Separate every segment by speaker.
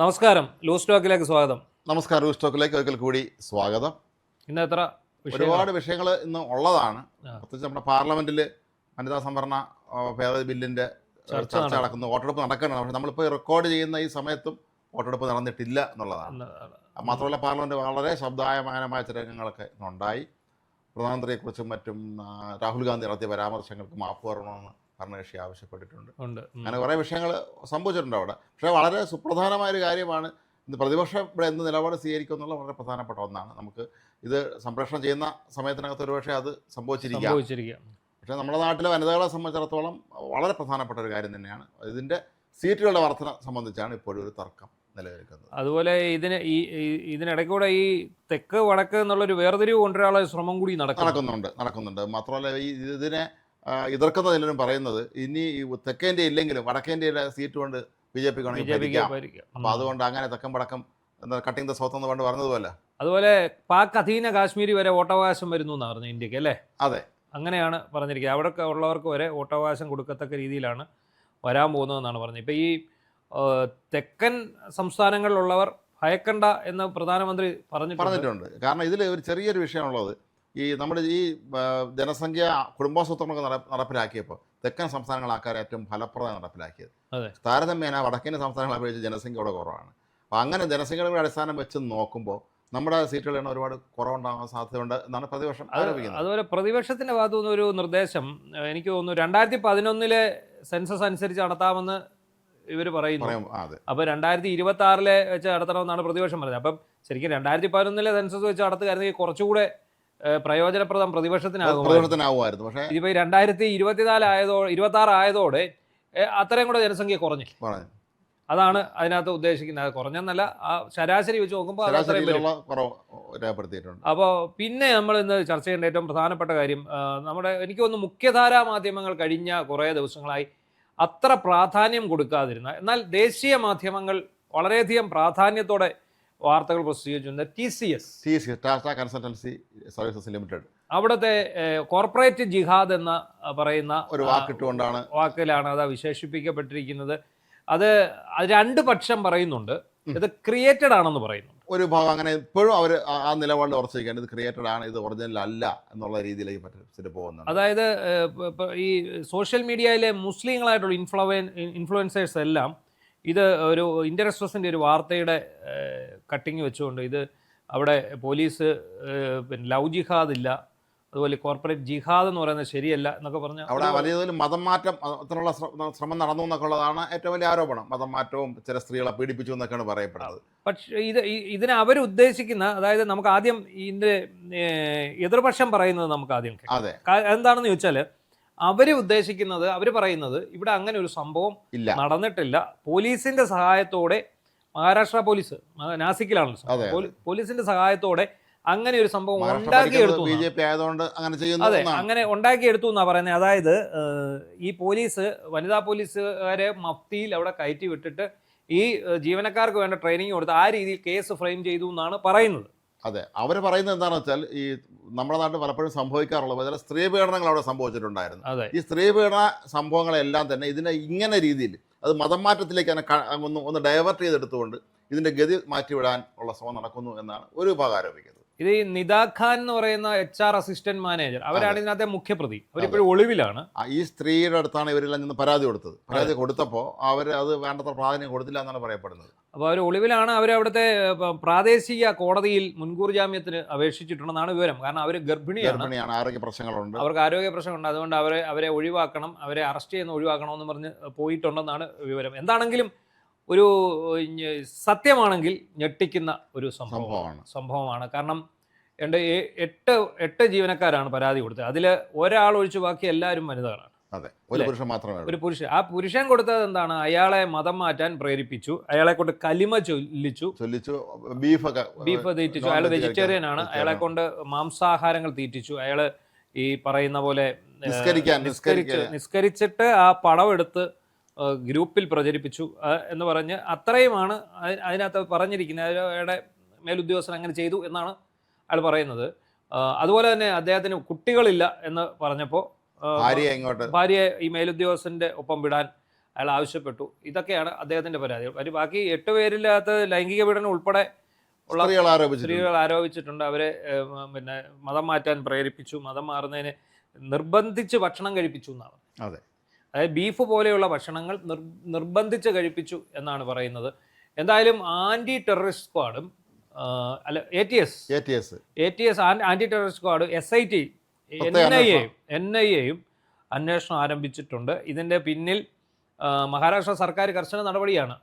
Speaker 1: നമസ്കാരം, ലൂസ് ടോക്കിലേക്ക് സ്വാഗതം.
Speaker 2: നമസ്കാരം. ലൂസ് ടോക്കിലേക്ക് ഒരിക്കൽ കൂടി സ്വാഗതം.
Speaker 1: ഇന്ന് എത്ര
Speaker 2: ഒരുപാട് വിഷയങ്ങൾ ഇന്ന് ഉള്ളതാണ്. പ്രത്യേകിച്ച് നമ്മുടെ പാർലമെന്റിൽ വനിതാ സംവരണ ഭേദഗതി ബില്ലിന്റെ ചർച്ച നടക്കുന്നു, വോട്ടെടുപ്പ് നടക്കണം. പക്ഷെ നമ്മളിപ്പോൾ റെക്കോർഡ് ചെയ്യുന്ന ഈ സമയത്തും വോട്ടെടുപ്പ് നടന്നിട്ടില്ല എന്നുള്ളതാണ്. മാത്രമല്ല പാർലമെന്റ് വളരെ ശബ്ദായമാനമായ ചില രംഗങ്ങളൊക്കെ ഉണ്ടായി. പ്രധാനമന്ത്രിയെക്കുറിച്ചും മറ്റും രാഹുൽ ഗാന്ധി നടത്തിയ പരാമർശങ്ങൾക്ക് മാപ്പ് പറയണമെന്ന് ഭരണകക്ഷി ആവശ്യപ്പെട്ടിട്ടുണ്ട്. അങ്ങനെ കുറേ വിഷയങ്ങൾ സംഭവിച്ചിട്ടുണ്ട് അവിടെ. പക്ഷേ വളരെ സുപ്രധാനമായൊരു കാര്യമാണ് ഇന്ന് പ്രതിപക്ഷം ഇവിടെ എന്ത് നിലപാട് സ്വീകരിക്കും എന്നുള്ള വളരെ പ്രധാനപ്പെട്ട ഒന്നാണ്. നമുക്ക് ഇത് സംപ്രേഷണം ചെയ്യുന്ന സമയത്തിനകത്ത് ഒരുപക്ഷെ അത് സംഭവിച്ചിരിക്കാം. പക്ഷേ നമ്മുടെ നാട്ടിലെ വനിതകളെ സംബന്ധിച്ചിടത്തോളം വളരെ പ്രധാനപ്പെട്ട ഒരു കാര്യം തന്നെയാണ്. ഇതിൻ്റെ സീറ്റുകളുടെ വർധന സംബന്ധിച്ചാണ് ഇപ്പോഴും ഒരു തർക്കം നിലനിൽക്കുന്നത്.
Speaker 1: അതുപോലെ ഇതിനിടയ്ക്കൂടെ ഈ തെക്ക് വടക്ക് എന്നുള്ളൊരു വേർതിരിവ് കൊണ്ടുവരാനുള്ള ശ്രമം കൂടി
Speaker 2: നടക്കുന്നുണ്ട്. മാത്രമല്ല ഇതിനെ എതിർക്കുന്നതിലും പറയുന്നത് ഇനി തെക്കേ ഇന്ത്യ ഇല്ലെങ്കിലും വടക്കേ ഇന്ത്യയുടെ സീറ്റ് കൊണ്ട് BJP ഭരിക്കാം. അപ്പോൾ അതുകൊണ്ട് അങ്ങനെ തെക്കം വടക്കം കട്ടിംഗ് ദ സൗത്ത് എന്ന് പറഞ്ഞതുപോലെ
Speaker 1: അതുപോലെ പാക് അധീന കാശ്മീരി വരെ വോട്ടവകാശം വരുന്നു എന്നാണ് പറഞ്ഞു ഇന്ത്യക്ക്, അല്ലേ?
Speaker 2: അതെ,
Speaker 1: അങ്ങനെയാണ് പറഞ്ഞിരിക്കുന്നത്. അവിടെ ഉള്ളവർക്ക് വരെ വോട്ടവകാശം കൊടുക്കത്തക്ക രീതിയിലാണ് വരാൻ പോകുന്നതെന്നാണ് പറഞ്ഞത്. ഇപ്പോൾ ഈ തെക്കൻ സംസ്ഥാനങ്ങളിലുള്ളവർ ഭയക്കണ്ട എന്ന് പ്രധാനമന്ത്രി പറഞ്ഞിട്ടുണ്ട്.
Speaker 2: കാരണം ഇതിൽ ഒരു ചെറിയൊരു വിഷയമുള്ളത്, ഈ നമ്മുടെ ഈ ജനസംഖ്യ കുടുംബാസൂത്രണമൊക്കെ നടപ്പിലാക്കിയപ്പോൾ തെക്കൻ സംസ്ഥാനങ്ങളാക്കാർ ഏറ്റവും ഫലപ്രദമായി നടപ്പിലാക്കിയത്. താരതമ്യേന വടക്കൻ സംസ്ഥാനങ്ങളെ അപേക്ഷിച്ച് ജനസംഖ്യ ഇവിടെ കുറവാണ്. അപ്പോൾ അങ്ങനെ ജനസംഖ്യയുടെ അടിസ്ഥാനം വെച്ച് നോക്കുമ്പോൾ നമ്മുടെ സീറ്റുകളിൽ എണ്ണം ഒരുപാട് കുറവുണ്ടാകാൻ സാധ്യതയുണ്ട് എന്നാണ് പ്രതിപക്ഷം ആരോപിക്കുന്നത്.
Speaker 1: അതുപോലെ പ്രതിപക്ഷത്തിൻ്റെ ഭാഗത്തു നിന്നൊരു നിർദ്ദേശം എനിക്ക് തോന്നുന്നു 2011 സെൻസസ് അനുസരിച്ച് നടത്താമെന്ന് ഇവർ പറയുന്നു. അപ്പോൾ 2026 വെച്ച് നടത്തണമെന്നാണ് പ്രതിപക്ഷം പറഞ്ഞത്. അപ്പം ശരിക്കും 2011 സെൻസസ് വെച്ച് നടത്തുകയായിരുന്നെങ്കിൽ കുറച്ചുകൂടെ പ്രയോജനപ്രദം പ്രതിപക്ഷത്തിനാകുമായിരുന്നു. പക്ഷേ ഇതിപ്പോൾ 2026 ആയതോടെ അത്രയും കൂടെ ജനസംഖ്യ കുറഞ്ഞു. അതാണ് അതിനകത്ത് ഉദ്ദേശിക്കുന്നത്. കുറഞ്ഞെന്നല്ല, ആ ശരാശരി വെച്ച് നോക്കുമ്പോൾ അപ്പോൾ പിന്നെ നമ്മൾ ഇന്ന് ചർച്ച ചെയ്യേണ്ട ഏറ്റവും പ്രധാനപ്പെട്ട കാര്യം, എനിക്ക് തോന്നുന്നു മുഖ്യധാരാ മാധ്യമങ്ങൾ കഴിഞ്ഞ കുറേ ദിവസങ്ങളായി അത്ര പ്രാധാന്യം കൊടുക്കാതിരുന്ന, എന്നാൽ ദേശീയ മാധ്യമങ്ങൾ വളരെയധികം പ്രാധാന്യത്തോടെ വാർത്തകൾ പ്രസിദ്ധീകരിച്ചിരുന്ന TCS
Speaker 2: Tata consultancy services limited,
Speaker 1: അവിടുത്തെ കോർപ്പറേറ്റ് ജിഹാദ് എന്ന പറയുന്ന
Speaker 2: ഒരു
Speaker 1: വാക്കിലാണ് അത് വിശേഷിപ്പിക്കപ്പെട്ടിരിക്കുന്നത്. അത് രണ്ട് പക്ഷം പറയുന്നുണ്ട്. ഇത് ക്രിയേറ്റഡ് ആണെന്ന് പറയുന്നു.
Speaker 2: ഒരു ഭാഗം അങ്ങനെ ഇപ്പോഴും അവർ ആ നിലപാടിൽ ഉറച്ചിരിക്കുകയാണ്, ഇത് ക്രിയേറ്റഡ് ആണ്, ഇത് ഒറിജിനൽ അല്ല എന്നുള്ള രീതിയിലേക്ക് പോകുന്നത്.
Speaker 1: അതായത് ഈ സോഷ്യൽ മീഡിയയിലെ മുസ്ലിങ്ങളായിട്ടുള്ള ഇൻഫ്ലുവൻസേഴ്സ് എല്ലാം ഇത് ഒരു ഇൻ്റർഎക്സ്പ്രസിൻ്റെ ഒരു വാർത്തയുടെ കട്ടിങ് വെച്ചുകൊണ്ട് ഇത് അവിടെ പോലീസ് പിന്നെ ലവ് ജിഹാദ് ഇല്ല, അതുപോലെ കോർപ്പറേറ്റ് ജിഹാദ് എന്ന് പറയുന്നത് ശരിയല്ല എന്നൊക്കെ പറഞ്ഞാൽ
Speaker 2: അവിടെ വലിയ തോതിൽ മതം മാറ്റം അതിനുള്ള ശ്രമം നടന്നു എന്നൊക്കെ ഉള്ളതാണ് ഏറ്റവും വലിയ ആരോപണം. മതം മാറ്റവും ചില സ്ത്രീകളെ പീഡിപ്പിച്ചു എന്നൊക്കെയാണ് പറയപ്പെടുന്നത്.
Speaker 1: പക്ഷേ ഇതിനെ അവരുദ്ദേശിക്കുന്ന, അതായത് നമുക്ക് ആദ്യം ഇതിൻ്റെ എതിർപക്ഷം പറയുന്നത് നമുക്ക് ആദ്യം എന്താണെന്ന് ചോദിച്ചാൽ, അവർ പറയുന്നത് ഇവിടെ അങ്ങനെ ഒരു സംഭവം നടന്നിട്ടില്ല. പോലീസിന്റെ സഹായത്തോടെ, മഹാരാഷ്ട്ര പോലീസ് നാസിക്കിലാണല്ലോ, പോലീസിന്റെ സഹായത്തോടെ അങ്ങനെ ഒരു സംഭവം ഉണ്ടാക്കിയെടുത്തു. അതെ, അങ്ങനെ ഉണ്ടാക്കിയെടുത്തു എന്നാ പറയുന്നത്. അതായത് ഈ വനിതാ പോലീസുകാരെ മഫ്തിയിൽ അവിടെ കയറ്റി വിട്ടിട്ട് ഈ ജീവനക്കാർക്ക് വേണ്ട ട്രെയിനിങ് കൊടുത്ത് ആ രീതിയിൽ കേസ് ഫ്രെയിം ചെയ്തു എന്നാണ് പറയുന്നത്.
Speaker 2: അതെ, അവർ പറയുന്നത് എന്താണെന്ന് വെച്ചാൽ, ഈ നമ്മുടെ നാട്ടിൽ പലപ്പോഴും സംഭവിക്കാറുള്ള ചില സ്ത്രീ പീഡനങ്ങൾ അവിടെ സംഭവിച്ചിട്ടുണ്ടായിരുന്നു. ഈ സ്ത്രീ പീഡന സംഭവങ്ങളെല്ലാം തന്നെ ഇതിനെ ഇങ്ങനെ രീതിയിൽ അത് മതം മാറ്റത്തിലേക്ക് ഒന്ന് ഡൈവേർട്ട് ചെയ്തെടുത്തുകൊണ്ട് ഇതിൻ്റെ ഗതി മാറ്റിവിടാൻ ഉള്ള ശ്രമം നടക്കുന്നു എന്നാണ് ഒരു വിഭാഗം ആരോപിക്കുന്നത്.
Speaker 1: ഇത് ഈ നിദാ ഖാൻ എന്ന് പറയുന്ന HR അസിസ്റ്റന്റ് മാനേജർ, അവരാണ് ഇതിനകത്തെ മുഖ്യപ്രതി. അവരിപ്പോഴും ഒളിവിലാണ്.
Speaker 2: ഈ സ്ത്രീയുടെ അടുത്താണ് ഇവരെല്ലാം നിന്ന് പരാതി കൊടുത്തത്. പരാതി കൊടുത്തപ്പോൾ അവർ അത് വേണ്ടത്ര പ്രാധാന്യം കൊടുത്തില്ല എന്നാണ് പറയപ്പെടുന്നത്.
Speaker 1: അപ്പോൾ അവർ ഒളിവിലാണ്. അവരവിടുത്തെ പ്രാദേശിക കോടതിയിൽ മുൻകൂർ ജാമ്യത്തിന് അപേക്ഷിച്ചിട്ടുണ്ടെന്നാണ് വിവരം. കാരണം അവർ ഗർഭിണിയാണ്,
Speaker 2: ആരോഗ്യ പ്രശ്നങ്ങളുണ്ട്,
Speaker 1: അവർക്ക് ആരോഗ്യ പ്രശ്നമുണ്ട്. അതുകൊണ്ട് അവരെ ഒഴിവാക്കണം, അവരെ അറസ്റ്റ് ചെയ്യുന്ന ഒഴിവാക്കണമെന്ന് പറഞ്ഞ് പോയിട്ടുണ്ടെന്നാണ് വിവരം. എന്താണെങ്കിലും ഒരു സത്യമാണെങ്കിൽ ഞെട്ടിക്കുന്ന ഒരു സംഭവമാണ്. കാരണം 8 ജീവനക്കാരാണ് പരാതി കൊടുത്തത്. അതിൽ ഒരാൾ ഒഴിച്ച് ബാക്കി എല്ലാവരും വനിതകളാണ്. ഒരു പുരുഷൻ. ആ പുരുഷൻ കൊടുത്തത് എന്താണ്? അയാളെ മതം മാറ്റാൻ പ്രേരിപ്പിച്ചു, അയാളെ കൊണ്ട് കലിമ ചൊല്ലിച്ചു, ബീഫ് തീറ്റിച്ചു. അയാൾ വെജിറ്റേറിയൻ ആണ്. അയാളെ കൊണ്ട് മാംസാഹാരങ്ങൾ തീറ്റിച്ചു. അയാൾ ഈ പറയുന്ന പോലെ നിസ്കരിച്ചിട്ട് ആ പടം എടുത്ത് ഗ്രൂപ്പിൽ പ്രചരിപ്പിച്ചു എന്ന് പറഞ്ഞ് അത്രയുമാണ് അതിനകത്ത് പറഞ്ഞിരിക്കുന്നത്. അയാളുടെ മേലുദ്യോഗസ്ഥൻ അങ്ങനെ ചെയ്തു എന്നാണ് അയാൾ പറയുന്നത്. അതുപോലെ തന്നെ അദ്ദേഹത്തിന് കുട്ടികളില്ല എന്ന് പറഞ്ഞപ്പോൾ ഭാര്യയെ ഈ മേലുദ്യോഗസ്ഥൻ്റെ ഒപ്പം വിടാൻ അയാൾ ആവശ്യപ്പെട്ടു. ഇതൊക്കെയാണ് അദ്ദേഹത്തിന്റെ പരാതി. ബാക്കി 8 പേരിനകത്ത് ലൈംഗിക പീഡനം ഉൾപ്പെടെ ഉള്ള സ്ത്രീകൾ ആരോപിച്ചിട്ടുണ്ട്. അവരെ പിന്നെ മതം മാറ്റാൻ പ്രേരിപ്പിച്ചു, മതം മാറുന്നതിന് നിർബന്ധിച്ച് ഭക്ഷണം കഴിപ്പിച്ചു എന്നാണ്.
Speaker 2: അതെ,
Speaker 1: അതായത് ബീഫ് പോലെയുള്ള ഭക്ഷണങ്ങൾ നിർബന്ധിച്ച് കഴിപ്പിച്ചു എന്നാണ് പറയുന്നത്. എന്തായാലും ആന്റി ടെററിസ്റ്റ് സ്ക്വാഡും അല്ല ATS anti terrorist squad SIT NIA അന്വേഷണം ആരംഭിച്ചിട്ടുണ്ട്. ഇതിന്റെ പിന്നിൽ മഹാരാഷ്ട്ര സർക്കാർ കർശന നടപടിയാണ്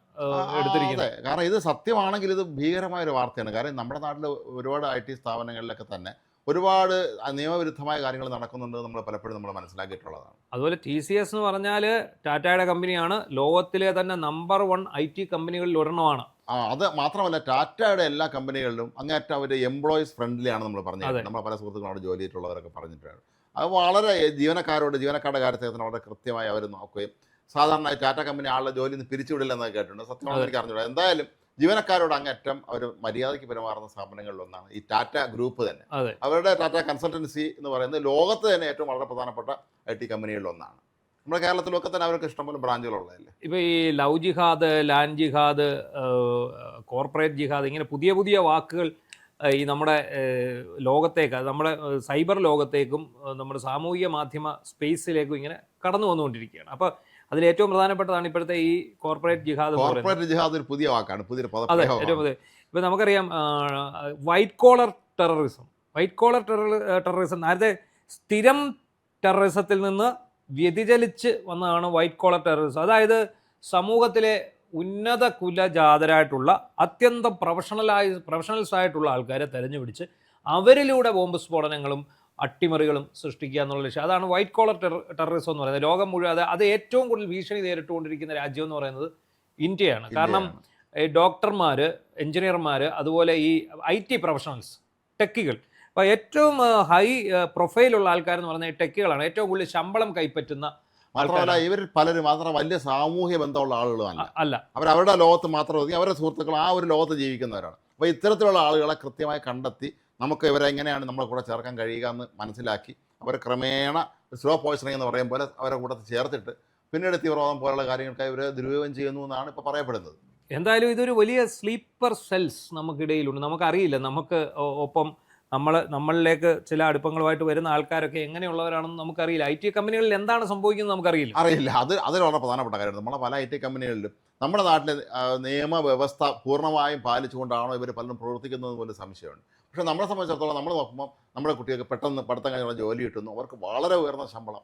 Speaker 1: എടുത്തിരിക്കുന്നത്.
Speaker 2: കാരണം ഇത് സത്യമാണെങ്കിൽ ഇത് ഭീകരമായ ഒരു വാർത്തയാണ്. കാരണം നമ്മുടെ നാട്ടിൽ ഒരുപാട് IT സ്ഥാപനങ്ങളിലൊക്കെ തന്നെ ഒരുപാട് നിയമവിരുദ്ധമായ കാര്യങ്ങൾ നടക്കുന്നുണ്ട് നമ്മൾ പലപ്പോഴും നമ്മൾ മനസ്സിലാക്കിയിട്ടുള്ളതാണ്.
Speaker 1: അതുപോലെ TCS എന്ന് പറഞ്ഞാൽ ടാറ്റയുടെ കമ്പനിയാണ്, ലോകത്തിലെ തന്നെ നമ്പർ 1 IT കമ്പനികളിൽ ഒരെണ്ണമാണ്.
Speaker 2: അത് മാത്രമല്ല, ടാറ്റയുടെ എല്ലാ കമ്പനികളിലും അങ്ങേറ്റം അവർ എംപ്ലോയീസ് ഫ്രണ്ട്ലിയാണ് നമ്മൾ പറഞ്ഞത്. നമ്മളെ പല സുഹൃത്തുക്കളോട് ജോലി ചെയ്തിട്ടുള്ളവരൊക്കെ പറഞ്ഞിട്ടാണ്. അത് വളരെ ജീവനക്കാരുടെ കാര്യത്തിൽ വളരെ കൃത്യമായി അവർ നോക്കുകയും സാധാരണ ടാറ്റ കമ്പനി ആളുടെ ജോലിയിൽ നിന്ന് പിരിച്ചുവിടില്ലെന്നൊക്കെ കേട്ടിട്ടുണ്ട്. സത്യമാണെന്ന് എനിക്ക് അറിഞ്ഞൂടാ. എന്തായാലും ജീവനക്കാരോട് അങ്ങേറ്റം അവർ മര്യാദയ്ക്ക് പെരുമാറുന്ന സ്ഥാപനങ്ങളിലൊന്നാണ് ഈ ടാറ്റ ഗ്രൂപ്പ് തന്നെ. അവരുടെ ടാറ്റ കൺസൾട്ടൻസി എന്ന് പറയുന്നത് ലോകത്ത് തന്നെ ഏറ്റവും വളരെ പ്രധാനപ്പെട്ട IT കമ്പനികളിലൊന്നാണ്. നമ്മുടെ കേരളത്തിലൊക്കെ തന്നെ അവർക്ക് ഇഷ്ടംപോലെ ബ്രാഞ്ചുകളുള്ളതല്ലേ.
Speaker 1: ഇപ്പോൾ ഈ ലവ് ജിഹാദ്, ലാൻഡ് ജിഹാദ്, കോർപ്പറേറ്റ് ജിഹാദ്, ഇങ്ങനെ പുതിയ പുതിയ വാക്കുകൾ ഈ നമ്മുടെ ലോകത്തേക്ക്, നമ്മുടെ സൈബർ ലോകത്തേക്കും നമ്മുടെ സാമൂഹിക മാധ്യമ സ്പേസിലേക്കും ഇങ്ങനെ കടന്നു വന്നുകൊണ്ടിരിക്കുകയാണ്. അപ്പോൾ അതിൽ ഏറ്റവും പ്രധാനപ്പെട്ടതാണ് ഇപ്പോഴത്തെ ഈ കോർപ്പറേറ്റ് ജിഹാദ്.
Speaker 2: ഒരു പുതിയ വാക്കാണ്,
Speaker 1: അതെ, ഏറ്റവും പുതിയ. ഇപ്പോൾ നമുക്കറിയാം വൈറ്റ് കോളർ ടെററിസം നേരത്തെ സ്ഥിരം ടെററിസത്തിൽ നിന്ന് വ്യതിചലിച്ച് വന്നതാണ് വൈറ്റ് കോളർ ടെററിസം. സമൂഹത്തിലെ ഉന്നത കുലജാതരായിട്ടുള്ള അത്യന്തം പ്രൊഫഷണൽസ് ആയിട്ടുള്ള ആൾക്കാരെ തെരഞ്ഞുപിടിച്ച് അവരിലൂടെ ബോംബ് സ്ഫോടനങ്ങളും അട്ടിമറികളും സൃഷ്ടിക്കുക എന്നുള്ള ലക്ഷ്യം. അതാണ് വൈറ്റ് കോളർ ടെററിസം എന്ന് പറയുന്നത്. ലോകം മുഴുവൻ അത് ഏറ്റവും കൂടുതൽ ഭീഷണി നേരിട്ടുകൊണ്ടിരിക്കുന്ന രാജ്യം എന്ന് പറയുന്നത് ഇന്ത്യയാണ്. കാരണം ഡോക്ടർമാർ, എഞ്ചിനീയർമാർ, അതുപോലെ ഈ IT പ്രൊഫഷണൽസ്, ടെക്കികൾ, അപ്പോൾ ഏറ്റവും ഹൈ പ്രൊഫൈലുള്ള ആൾക്കാരെന്ന് പറയുന്നത് ടെക്കുകളാണ്. ഏറ്റവും കൂടുതൽ ശമ്പളം കൈപ്പറ്റുന്ന
Speaker 2: മാത്രമല്ല ഇവർ പലരും മാത്രം വലിയ സാമൂഹ്യ ബന്ധമുള്ള ആളുകളല്ല. അവരവരുടെ ലോകത്ത് മാത്രം ഒതുങ്ങി അവരുടെ സുഹൃത്തുക്കൾ ആ ഒരു ലോകത്ത് ജീവിക്കുന്നവരാണ്. അപ്പോൾ ഇത്തരത്തിലുള്ള ആളുകളെ കൃത്യമായി കണ്ടെത്തി നമുക്ക് ഇവരെ എങ്ങനെയാണ് നമ്മളെ കൂടെ ചേർക്കാൻ കഴിയുക എന്ന് മനസ്സിലാക്കി അവർ ക്രമേണ സ്ലോ പോയ്സണിങ് എന്ന് പറയും പോലെ അവരെ കൂട്ടത്തിൽ ചേർത്തിട്ട് പിന്നീട് തീവ്രവാദം പോലുള്ള കാര്യങ്ങൾക്കായി ഇവർ ദുരുപയോഗം ചെയ്യുന്നു എന്നാണ് ഇപ്പോൾ പറയപ്പെടുന്നത്.
Speaker 1: എന്തായാലും ഇതൊരു വലിയ സ്ലീപ്പർ സെൽസ് നമുക്കിടയിലുണ്ട്. നമുക്കറിയില്ല, നമുക്ക് ഒപ്പം നമ്മളിലേക്ക് ചില അടുപ്പങ്ങളുമായിട്ട് വരുന്ന ആൾക്കാരൊക്കെ എങ്ങനെയുള്ളവരാണെന്ന് നമുക്കറിയില്ല. IT കമ്പനികളിൽ എന്താണ് സംഭവിക്കുന്നത് നമുക്കറിയില്ല.
Speaker 2: അതിൽ വളരെ പ്രധാനപ്പെട്ട കാര്യം നമ്മളെ പല IT കമ്പനികളിലും നമ്മുടെ നാട്ടിലെ നിയമവ്യവസ്ഥ പൂർണ്ണമായും പാലിച്ചുകൊണ്ടാണോ ഇവർ പലരും പ്രവർത്തിക്കുന്നത് പോലും സംശയമുണ്ട്. പക്ഷേ നമ്മളെ സംബന്ധിച്ചിടത്തോളം നമ്മൾ നോക്കുമ്പോൾ നമ്മുടെ കുട്ടികൾക്ക് പെട്ടെന്ന് പഠിത്തം കഴിഞ്ഞുള്ള ജോലി കിട്ടുന്നു, അവർക്ക് വളരെ ഉയർന്ന ശമ്പളം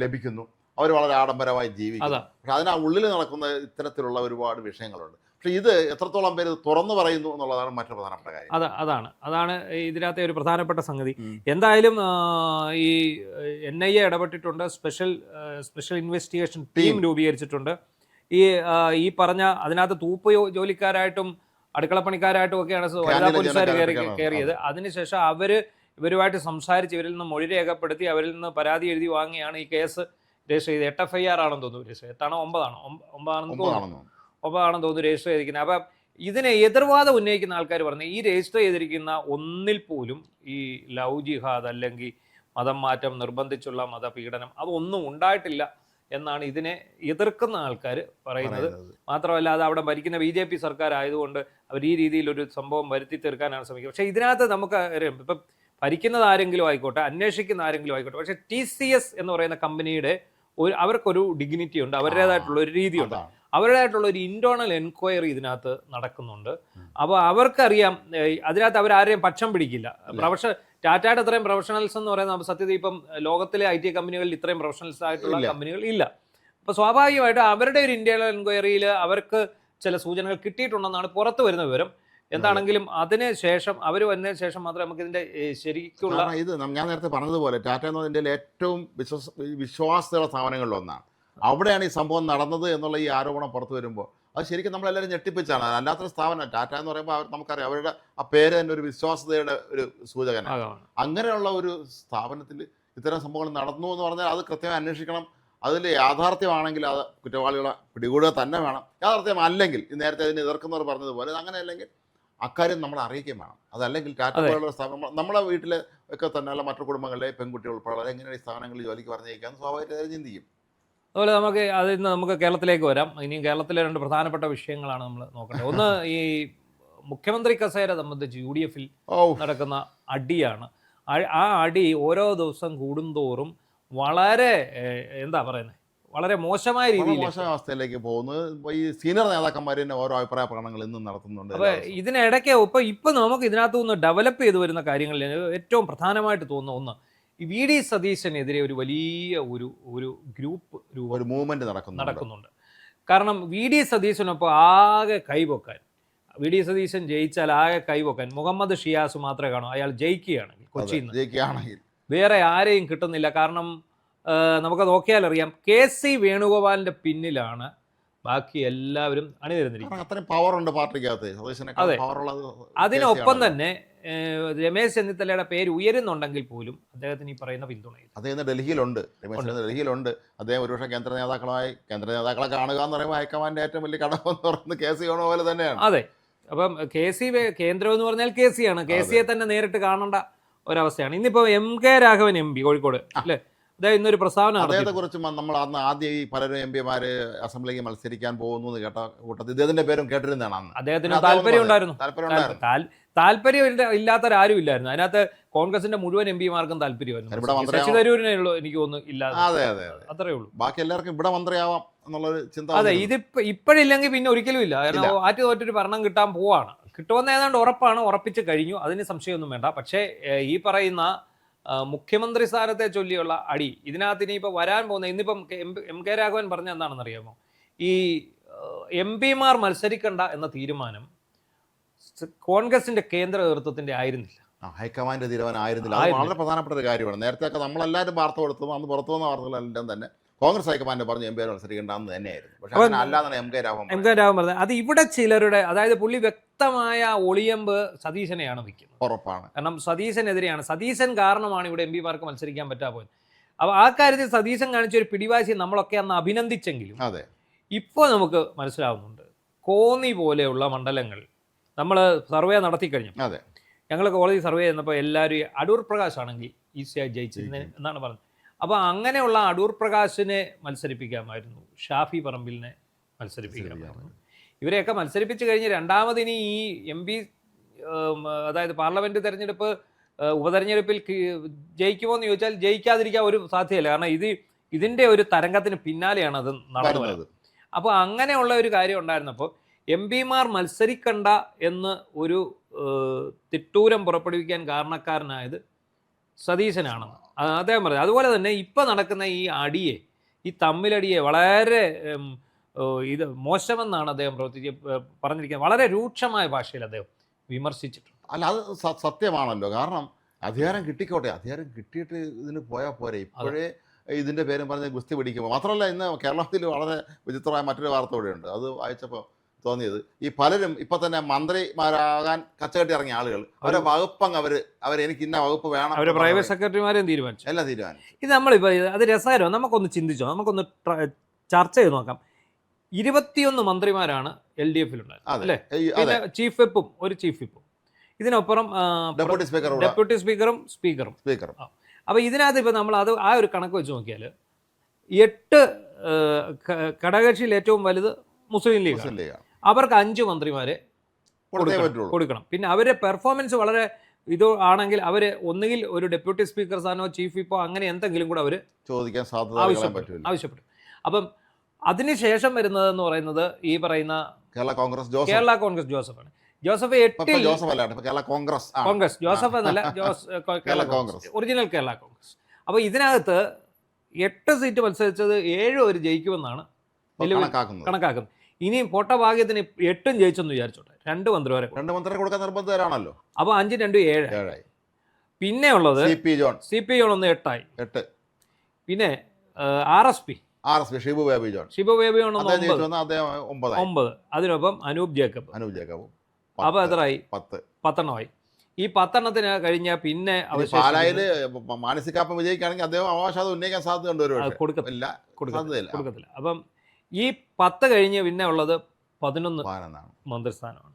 Speaker 2: ലഭിക്കുന്നു, അവർ വളരെ ആഡംബരമായി ജീവിക്കുന്നു. പക്ഷെ അതിനാ ഉള്ളിൽ നടക്കുന്ന ഇത്തരത്തിലുള്ള ഒരുപാട് വിഷയങ്ങളുണ്ട്. പക്ഷേ ഇത് എത്രത്തോളം പേര് തുറന്നു പറയുന്നു എന്നുള്ളതാണ് മറ്റൊരു പ്രധാനപ്പെട്ട കാര്യം.
Speaker 1: അതാണ് ഇതിനകത്തെ ഒരു പ്രധാനപ്പെട്ട സംഗതി. എന്തായാലും ഈ NIA ഇടപെട്ടിട്ടുണ്ട്, സ്പെഷ്യൽ ഇൻവെസ്റ്റിഗേഷൻ ടീം രൂപീകരിച്ചിട്ടുണ്ട്. ഈ പറഞ്ഞ അതിനകത്ത് തൂപ്പ് ജോലിക്കാരായിട്ടും അടുക്കളപ്പണിക്കാരായിട്ടും ഒക്കെയാണ് വനിതാ പോലീസുകാർ കയറിയത്. അതിനുശേഷം ഇവരുമായിട്ട് സംസാരിച്ച് ഇവരിൽ നിന്ന് മൊഴി രേഖപ്പെടുത്തി അവരിൽ നിന്ന് പരാതി എഴുതി വാങ്ങിയാണ് ഈ കേസ് രജിസ്റ്റർ ചെയ്ത്. 8 FIR ആണെന്ന് തോന്നുന്നു, 8 ആണോ 9 ആണെന്ന് തോന്നുന്നു രജിസ്റ്റർ ചെയ്തിരിക്കുന്നത്. അപ്പം ഇതിനെ എതിർവാദം ഉന്നയിക്കുന്ന ആൾക്കാർ പറഞ്ഞു ഈ രജിസ്റ്റർ ചെയ്തിരിക്കുന്ന ഒന്നിൽ പോലും ഈ ലവ് ജിഹാദ് അല്ലെങ്കിൽ മതം മാറ്റം, നിർബന്ധിച്ചുള്ള മതപീഡനം അതൊന്നും ഉണ്ടായിട്ടില്ല എന്നാണ് ഇതിനെ എതിർക്കുന്ന ആൾക്കാർ പറയുന്നത്. മാത്രമല്ല അത് അവിടെ ഭരിക്കുന്ന BJP സർക്കാർ ആയതുകൊണ്ട് അവർ ഈ രീതിയിലൊരു സംഭവം വരുത്തി തീർക്കാനാണ് ശ്രമിക്കുന്നത്. പക്ഷേ ഇതിനകത്ത് നമുക്ക് ഇപ്പം ഭരിക്കുന്നത് ആരെങ്കിലും ആയിക്കോട്ടെ, അന്വേഷിക്കുന്ന ആരെങ്കിലും ആയിക്കോട്ടെ, പക്ഷേ TCS എന്ന് പറയുന്ന കമ്പനിയുടെ അവർക്കൊരു ഡിഗ്നിറ്റി ഉണ്ട്, അവരുടേതായിട്ടുള്ള ഒരു രീതിയുണ്ട്, അവരുടേതായിട്ടുള്ള ഒരു ഇന്റേണൽ എൻക്വയറി ഇതിനകത്ത് നടക്കുന്നുണ്ട്. അപ്പോൾ അവർക്കറിയാം അതിനകത്ത് അവരാരെയും പക്ഷം പിടിക്കില്ല. ടാറ്റയുടെ അത്രയും പ്രൊഫഷണൽസ് എന്ന് പറയുന്നത് സത്യത്തിൽ ഇപ്പം ലോകത്തിലെ IT കമ്പനികളിൽ ഇത്രയും പ്രൊഫഷണൽസ് ആയിട്ടുള്ള കമ്പനികൾ ഇല്ല. അപ്പോൾ സ്വാഭാവികമായിട്ട് അവരുടെ ഒരു ഇന്റേണൽ എൻക്വയറിയിൽ അവർക്ക് ചില സൂചനകൾ കിട്ടിയിട്ടുണ്ടെന്നാണ് പുറത്തു വരുന്ന വിവരം. എന്താണെങ്കിലും അതിനുശേഷം അവർ വന്നതിന് ശേഷം മാത്രമേ നമുക്ക് ഇതിന്റെ ശരിക്കുള്ള
Speaker 2: ഇത് ഞാൻ നേരത്തെ പറഞ്ഞതുപോലെ ടാറ്റ എന്ന് പറഞ്ഞാൽ ഏറ്റവും വിശ്വാസമുള്ള സ്ഥാപനങ്ങളിൽ ഒന്നാണ്. അവിടെയാണ് ഈ സംഭവം നടന്നത് എന്നുള്ള ഈ ആരോപണം പുറത്തു വരുമ്പോൾ അത് ശരിക്കും നമ്മളെല്ലാവരും ഞെട്ടിപ്പിച്ചാണ്. അല്ലാത്തൊരു സ്ഥാപനം ടാറ്റ എന്ന് പറയുമ്പോൾ നമുക്കറിയാം അവരുടെ ആ പേര് തന്നെ ഒരു വിശ്വാസ്യതയുടെ ഒരു സൂചകനാണ്. അങ്ങനെയുള്ള ഒരു സ്ഥാപനത്തിൽ ഇത്തരം സംഭവങ്ങൾ നടന്നു എന്ന് പറഞ്ഞാൽ അത് കൃത്യമായി അന്വേഷിക്കണം. അതിൽ യാഥാർത്ഥ്യമാണെങ്കിൽ അത് കുറ്റവാളികളെ പിടികൂടുക തന്നെ വേണം. യാഥാർത്ഥ്യം അല്ലെങ്കിൽ നേരത്തെ അതിനെ എതിർക്കുന്നവർ പറഞ്ഞതുപോലെ അങ്ങനെ അല്ലെങ്കിൽ അക്കാര്യം നമ്മൾ അറിയിക്കുകയും വേണം. അതല്ലെങ്കിൽ ടാറ്റ പോലുള്ള സ്ഥാപനം നമ്മളെ വീട്ടിലെ ഒക്കെ തന്നെ അല്ല മറ്റു കുടുംബങ്ങളിലെ പെൺകുട്ടികൾ ഉൾപ്പെടെ എങ്ങനെയാണ് ഈ സ്ഥാപനങ്ങളിൽ ജോലിക്ക് പറഞ്ഞേക്കാന്ന് സ്വാഭാവികമായിട്ട് ചിന്തിക്കും.
Speaker 1: അതുപോലെ അതിൽ നിന്ന് നമുക്ക് കേരളത്തിലേക്ക് വരാം. ഇനിയും കേരളത്തിലെ 2 പ്രധാനപ്പെട്ട വിഷയങ്ങളാണ് നമ്മൾ നോക്കേണ്ടത്. ഒന്ന്, ഈ മുഖ്യമന്ത്രി കസേര സംബന്ധിച്ച് UDF-ൽ നടക്കുന്ന അടിയാണ്. ആ അടി ഓരോ ദിവസം കൂടുന്തോറും വളരെ എന്താ പറയുന്നത്, വളരെ മോശമായ രീതിയിൽ
Speaker 2: മോശം അവസ്ഥയിലേക്ക് പോകുന്നത്. ഈ സീനിയർ നേതാക്കന്മാർ തന്നെ ഓരോ അഭിപ്രായ പ്രകടനങ്ങൾ ഇന്നും നടത്തുന്നുണ്ട്.
Speaker 1: അപ്പോൾ ഇതിനിടയ്ക്ക് ഇപ്പം നമുക്ക് ഇതിനകത്തു നിന്ന് ഡെവലപ്പ് ചെയ്തു വരുന്ന കാര്യങ്ങളിൽ ഏറ്റവും പ്രധാനമായിട്ട് തോന്നുന്ന ഒന്ന്, ഈ VD സതീശനെതിരെ ഒരു വലിയ ഒരു ഗ്രൂപ്പ്
Speaker 2: ഒരു മൂവ്മെന്റ് നടക്കുന്നുണ്ട്.
Speaker 1: കാരണം VD സതീശനൊപ്പം ആകെ കൈപൊക്കാൻ, VD സതീശൻ ജയിച്ചാൽ ആകെ കൈപൊക്കാൻ മുഹമ്മദ് ഷിയാസ് മാത്രമേ കാണൂ. അയാൾ ജയിക്കുകയാണെങ്കിൽ, കൊച്ചിയിൽ നിന്ന് വേറെ ആരെയും കിട്ടുന്നില്ല. കാരണം നമുക്ക് നോക്കിയാൽ അറിയാം, KC വേണുഗോപാലിന്റെ പിന്നിലാണ് ബാക്കി എല്ലാവരും അണിനിരന്നിരിക്കുന്നത്.
Speaker 2: അത്രയും പവറുണ്ട് പാർട്ടിക്കകത്ത്.
Speaker 1: അതെ, അതിനൊപ്പം തന്നെ രമേശ് ചെന്നിത്തലയുടെ പേര് ഉയരുന്നുണ്ടെങ്കിൽ പോലും അദ്ദേഹത്തിന് ഈ പറയുന്ന പിന്തുണയില്ല.
Speaker 2: അദ്ദേഹം ഡൽഹിയിലുണ്ട്, അദ്ദേഹം ഒരുപക്ഷെ കേന്ദ്ര നേതാക്കളെ കാണുക എന്ന് പറയുമ്പോൾ ഹൈക്കമാൻഡിന്റെ ഏറ്റവും വലിയ കടമെന്ന് പറയുന്നത് KC വേണുഗോപാൽ തന്നെയാണ്.
Speaker 1: അതെ, അപ്പം KC കേന്ദ്രം എന്ന് പറഞ്ഞാൽ KC ആണ്. KCയെ തന്നെ നേരിട്ട് കാണേണ്ട ഒരവസ്ഥയാണ്. ഇന്നിപ്പോൾ MK രാഘവൻ MP കോഴിക്കോട് അല്ലേ, അദ്ദേഹം ഇന്നൊരു പ്രസ്താവന,
Speaker 2: അദ്ദേഹത്തെക്കുറിച്ച് നമ്മൾ അന്ന് ആദ്യം ഈ പലരും MP-മാര് അസംബ്ലിക്ക് മത്സരിക്കാൻ പോകുന്നു എന്ന് കേട്ട കൂട്ടത്തിൽ ഇദ്ദേഹത്തിന്റെ പേരും കേട്ടിരുന്നതാണ്. അന്ന്
Speaker 1: അദ്ദേഹത്തിന് താല്പര്യം ഉണ്ടായിരുന്നു. താല്പര്യം ഇല്ലാത്തവരാരും ഇല്ലായിരുന്നു. അതിനകത്ത് കോൺഗ്രസിന്റെ മുഴുവൻ MP-മാർക്കും താല്പര്യമായിരുന്നു. ശശി തരൂരിനുള്ളൂ എനിക്ക് തോന്നുന്നു ഇല്ലാതെ.
Speaker 2: അതെ,
Speaker 1: അത്രേ ഉള്ളൂ.
Speaker 2: ബാക്കി എല്ലാവർക്കും ഇവിടെ മന്ത്രിയാവാം എന്നുള്ളൊരു ചിന്ത.
Speaker 1: അതെ, ഇപ്പോഴില്ലെങ്കിൽ പിന്നെ ഒരിക്കലും ഇല്ല. കാരണം ആറ്റ് തോറ്റൊരു ഭരണം കിട്ടാൻ പോവാണ്. കിട്ടുമെന്ന് ഏതാണ്ട് ഉറപ്പാണ്, ഉറപ്പിച്ച് കഴിഞ്ഞു, അതിന് സംശയമൊന്നും വേണ്ട. പക്ഷേ ഈ പറയുന്ന മുഖ്യമന്ത്രി സ്ഥാനത്തെ ചൊല്ലിയുള്ള അടി, ഇതിനകത്ത് ഇനിയിപ്പോൾ വരാൻ പോകുന്ന, ഇന്നിപ്പം MK രാഘവൻ പറഞ്ഞ എന്താണെന്ന് അറിയാമോ, ഈ MP-മാർ മത്സരിക്കണ്ട എന്ന തീരുമാനം കോൺഗ്രസിന്റെ കേന്ദ്ര നേതൃത്വത്തിന്റെ ആയിരുന്നില്ല,
Speaker 2: ഹൈക്കമാൻഡ് തീരുമാനം ആയിരുന്നില്ല. അത് വളരെ പ്രധാനപ്പെട്ട ഒരു കാര്യമാണ്. നേരത്തെ ഒക്കെ നമ്മളെല്ലാവരും വാർത്ത കൊടുത്തതും അന്ന് പുറത്തു വന്ന വാർത്തകളെല്ലാം തന്നെ കോൺഗ്രസ് ഹൈക്കമാൻഡ് പറഞ്ഞു MP മത്സരിക്കേണ്ടെന്ന് തന്നെയായിരുന്നു. പക്ഷേ അല്ലാതെ MK രാഘവൻ
Speaker 1: പറഞ്ഞത് അത് ഇവിടെ ചിലരുടെ, അതായത് പുള്ളി വ്യക്തമായ ഒളിയമ്പ് സതീശനെയാണ് വയ്ക്കുന്നത്.
Speaker 2: ഉറപ്പാണ്.
Speaker 1: കാരണം സതീശനെതിരെയാണ്, സതീശൻ കാരണമാണ് ഇവിടെ MP-മാർക്ക് മത്സരിക്കാൻ പറ്റാതെ പോയത്. അപ്പോൾ ആ കാര്യത്തിൽ സതീശൻ കാണിച്ച ഒരു പിടിവാശി നമ്മളൊക്കെ അന്ന് അഭിനന്ദിച്ചെങ്കിലും
Speaker 2: അതെ,
Speaker 1: ഇപ്പോൾ നമുക്ക് മനസ്സിലാവുന്നുണ്ട്, കോന്നി പോലെയുള്ള മണ്ഡലങ്ങൾ നമ്മൾ സർവേ നടത്തി കഴിഞ്ഞു.
Speaker 2: അതെ,
Speaker 1: ഞങ്ങൾ കോളേജ് സർവേ ചെയ്യുന്നപ്പോൾ എല്ലാവരും അടൂർ പ്രകാശ് ആണെങ്കിൽ ഈസിയായി ജയിച്ചിരുന്നത് എന്നാണ് പറഞ്ഞത്. അപ്പോൾ അങ്ങനെയുള്ള അടൂർ പ്രകാശിനെ മത്സരിപ്പിക്കാമായിരുന്നു, ഷാഫി പറമ്പിലിനെ മത്സരിപ്പിക്കാമായിരുന്നു. ഇവരെയൊക്കെ മത്സരിപ്പിച്ച് കഴിഞ്ഞ് രണ്ടാമതിനി ഈ MP, അതായത് പാർലമെൻറ്റ് തെരഞ്ഞെടുപ്പ്, ഉപതെരഞ്ഞെടുപ്പിൽ ജയിക്കുമോ എന്ന് ചോദിച്ചാൽ ജയിക്കാതിരിക്കാൻ ഒരു സാധ്യതയില്ല. കാരണം ഇതിൻ്റെ ഒരു തരംഗത്തിന് പിന്നാലെയാണ് അത് നടന്നത്. അപ്പോൾ അങ്ങനെയുള്ള ഒരു കാര്യം ഉണ്ടായിരുന്നപ്പോൾ MP-മാർ മത്സരിക്കണ്ട എന്ന് ഒരു തിട്ടൂരം പുറപ്പെടുവിക്കാൻ കാരണക്കാരനായത് സതീശനാണെന്ന് അദ്ദേഹം പറഞ്ഞു. അതുപോലെ തന്നെ ഇപ്പം നടക്കുന്ന ഈ അടിയെ, ഈ തമ്മിലടിയെ വളരെ ഇത് മോശമെന്നാണ് അദ്ദേഹം പറഞ്ഞിരിക്കുന്നത്. വളരെ രൂക്ഷമായ ഭാഷയിൽ അദ്ദേഹം വിമർശിച്ചിട്ടുണ്ട്.
Speaker 2: അല്ല, അത് സത്യമാണല്ലോ. കാരണം അധികാരം കിട്ടിക്കോട്ടെ, അധികാരം കിട്ടിയിട്ട് ഇതിന് പോയാൽ പോരെ. ഇപ്പോഴേ ഇതിൻ്റെ പേരും പറഞ്ഞ് ഗുസ്തി പിടിക്കുമ്പോൾ മാത്രമല്ല, ഇന്ന് കേരളത്തിൽ വളരെ വിചിത്രമായ മറ്റൊരു വാർത്ത കൂടെയുണ്ട്. അത് വായിച്ചപ്പോൾ തോന്നിയത്, ഈ പലരും ഇപ്പം തന്നെ മന്ത്രിമാരാകാൻ കച്ചകെട്ടി ഇറങ്ങിയ ആളുകൾ അവരെ വകുപ്പങ്ങ് അവർ എനിക്ക് ഇന്ന വകുപ്പ് വേണം,
Speaker 1: അവരെ പ്രൈവറ്റ് സെക്രട്ടറിമാരെയും തീരുമാനിച്ചു,
Speaker 2: എല്ലാം തീരുമാനിച്ചു.
Speaker 1: ഇത് നമ്മളിപ്പോൾ അത് രസകരം, നമുക്കൊന്ന് ചിന്തിച്ചോ, നമുക്കൊന്ന് ചർച്ച ചെയ്ത് നോക്കാം. 21 മന്ത്രിമാരാണ് LDF-ലുണ്ടായത് അല്ലേ? പിന്നെ ചീഫ് വിപ്പും ഒരു ചീഫ് വിപ്പും, ഇതിനൊപ്പം ഡെപ്യൂട്ടി സ്പീക്കറും. അപ്പോൾ ഇതിനകത്ത് ഇപ്പോൾ നമ്മൾ ആ ഒരു കണക്ക് വെച്ച് നോക്കിയാൽ 8 ഘടകകക്ഷിയിൽ ഏറ്റവും വലുത് മുസ്ലിം ലീഗ്, അവർക്ക് 5 മന്ത്രിമാരെ കൊടുക്കണം. പിന്നെ അവരുടെ പെർഫോമൻസ് വളരെ ആണെങ്കിൽ അവർ ഒന്നുകിൽ ഒരു ഡെപ്യൂട്ടി സ്പീക്കർ സ്ഥാനമോ ചീഫ് വിപ്പോ അങ്ങനെ എന്തെങ്കിലും കൂടെ അവർ
Speaker 2: ചോദിക്കാൻ
Speaker 1: ആവശ്യപ്പെട്ടു. അപ്പം അതിനുശേഷം വരുന്നതെന്ന് പറയുന്നത് ഈ പറയുന്ന കേരള കോൺഗ്രസ് ജോസഫാണ്. ജോസഫ് 8 കോൺഗ്രസ് ജോസഫ് എന്നല്ല, ഒറിജിനൽ കേരള കോൺഗ്രസ്. അപ്പോൾ ഇതിനകത്ത് 8 സീറ്റ് മത്സരിച്ചത് 7 അവർ ജയിക്കുമെന്നാണ് കണക്കാക്കുന്നത്. ഇനിയും പൊട്ടഭാഗ്യത്തിന് 8 ജയിച്ചെന്ന് വിചാരിച്ചോട്ടെ, 2 മന്ത്രിമാരെ
Speaker 2: കൊടുക്കാൻ നിർബന്ധിതരാണല്ലോ.
Speaker 1: അപ്പോൾ 5 2 7. പിന്നെ ഉള്ളത് CP ജോൺ ഒന്ന് 8. പിന്നെ RSP
Speaker 2: ഷിബു ബേബി ജോൺ
Speaker 1: 9. അതിനൊപ്പം അനൂപ് ജേക്കബ്. അപ്പോൾ എത്രയായി? 10 ഈ 10 കഴിഞ്ഞ പിന്നെ
Speaker 2: മാനസികാപ്പം വിജയിക്കുകയാണെങ്കിൽ അദ്ദേഹം അവകാശം ഉന്നയിക്കാൻ സാധ്യത
Speaker 1: കൊടുക്കത്തില്ല. അപ്പം ഈ 10 കഴിഞ്ഞ് പിന്നെ ഉള്ളത് 11 മന്ത്രിസ്ഥാനമാണ്.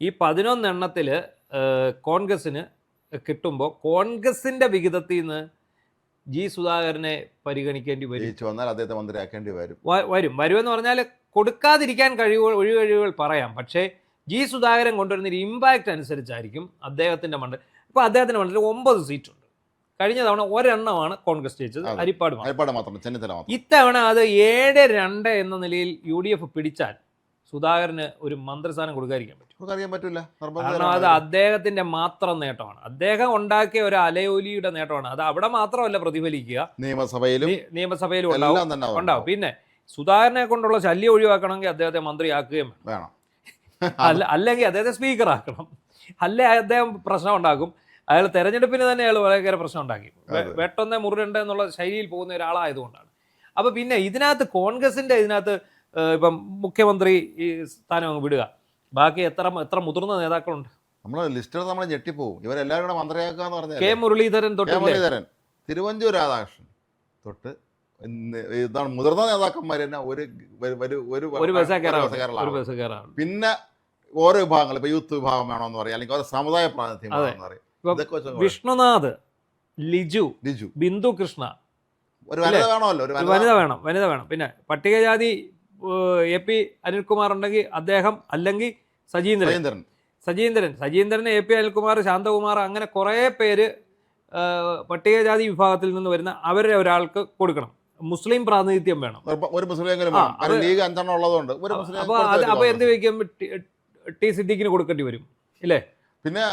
Speaker 1: ഈ 11 എണ്ണത്തിൽ കോൺഗ്രസിന് കിട്ടുമ്പോൾ കോൺഗ്രസിൻ്റെ വിഹിതത്തിൽ നിന്ന് ജി സുധാകരനെ പരിഗണിക്കേണ്ടി വരും.
Speaker 2: ജയിച്ചു വന്നാൽ അദ്ദേഹത്തെ മന്ത്രിയാക്കേണ്ടി വരും.
Speaker 1: വരുമെന്ന് പറഞ്ഞാൽ കൊടുക്കാതിരിക്കാൻ ഒഴികഴിവുകൾ പറയാം. പക്ഷേ ജി സുധാകരൻ കൊണ്ടുവരുന്നൊരു ഇമ്പാക്റ്റ് അനുസരിച്ചായിരിക്കും അദ്ദേഹത്തിൻ്റെ മണ്ഡലം. ഇപ്പോൾ അദ്ദേഹത്തിൻ്റെ മണ്ഡലത്തിൽ 9 സീറ്റുണ്ട്. കഴിഞ്ഞ തവണ ഒരെണ്ണമാണ് കോൺഗ്രസ് ജയിച്ചത്, ഹരിപ്പാട്
Speaker 2: മാത്രം, ചെന്നിത്തല മാത്രം.
Speaker 1: ഇത്തവണ അത് 7-2 എന്ന നിലയിൽ UDF പിടിച്ചാൽ സുധാകരന് ഒരു മന്ത്രിസ്ഥാനം കൊടുക്കാതിരിക്കാൻ
Speaker 2: പറ്റില്ല.
Speaker 1: കാരണം അത് അദ്ദേഹത്തിന്റെ മാത്രം നേട്ടമാണ്. അദ്ദേഹം ഉണ്ടാക്കിയ ഒരു അലയോലിയുടെ നേട്ടമാണ്. അത് അവിടെ മാത്രമല്ല പ്രതിഫലിക്കുക, നിയമസഭയിലും ഉണ്ടാവും. പിന്നെ സുധാകരനെ കൊണ്ടുള്ള ശല്യം ഒഴിവാക്കണമെങ്കിൽ അദ്ദേഹത്തെ മന്ത്രിയാക്കുകയും
Speaker 2: വേണം.
Speaker 1: അല്ലെങ്കിൽ അദ്ദേഹത്തെ സ്പീക്കർ ആക്കണം. അല്ലെ അദ്ദേഹം പ്രശ്നം ഉണ്ടാക്കും. അയാൾ തെരഞ്ഞെടുപ്പിന് തന്നെ അയാൾ ഭയങ്കര പ്രശ്നം ഉണ്ടാക്കി. വെട്ടൊന്നേ മുറിരണ്ട എന്നുള്ള ശൈലിയിൽ പോകുന്ന ഒരാളായതുകൊണ്ടാണ്. അപ്പൊ പിന്നെ ഇതിനകത്ത് കോൺഗ്രസിന്റെ ഇപ്പം മുഖ്യമന്ത്രി ഈ സ്ഥാനം അങ്ങ് വിടുക, ബാക്കി എത്ര മുതിർന്ന നേതാക്കളുണ്ട്?
Speaker 2: നമ്മൾ ലിസ്റ്റ് നമ്മൾ ഞെട്ടിപ്പോവും. ഇവരെല്ലാവരും കൂടെ മന്ത്രിയാക്കാന്ന് പറഞ്ഞാൽ
Speaker 1: കെ മുരളീധരൻ
Speaker 2: തൊട്ട് തിരുവഞ്ചൂർ രാധാകൃഷ്ണൻ തൊട്ട് ഇതാണ് മുതിർന്ന നേതാക്കന്മാർ തന്നെ ഒരു
Speaker 1: ബസ് കയറാണ്.
Speaker 2: പിന്നെ ഓരോ വിഭാഗങ്ങൾ, ഇപ്പൊ യൂത്ത് വിഭാഗം വേണമെന്ന് പറയും, അല്ലെങ്കിൽ ഓരോ സമുദായ പ്രാതിനിധ്യം വേണമെന്ന് പറയും.
Speaker 1: വിഷ്ണുനാഥ്, ലിജു, ബിന്ദു കൃഷ്ണ,
Speaker 2: ഒരു വനിത വേണമല്ലോ,
Speaker 1: വനിത വേണം. പിന്നെ പട്ടികജാതി AP അനിൽകുമാർ ഉണ്ടെങ്കിൽ അദ്ദേഹം, അല്ലെങ്കിൽ സജീന്ദ്രൻ, AP അനിൽകുമാർ, ശാന്തകുമാർ, അങ്ങനെ കുറേ പേര് പട്ടികജാതി വിഭാഗത്തിൽ നിന്ന് വരുന്ന അവരെ ഒരാൾക്ക് കൊടുക്കണം. മുസ്ലിം പ്രാതിനിധ്യം വേണം,
Speaker 2: ഒരു മുസ്ലിം ലീഗ് 5 ഉള്ളതുകൊണ്ട്.
Speaker 1: അപ്പൊ എന്ത് വയ്ക്കും, ടി സിദ്ദീഖിന് കൊടുക്കേണ്ടി വരും ഇല്ലേ?
Speaker 2: പിന്നെ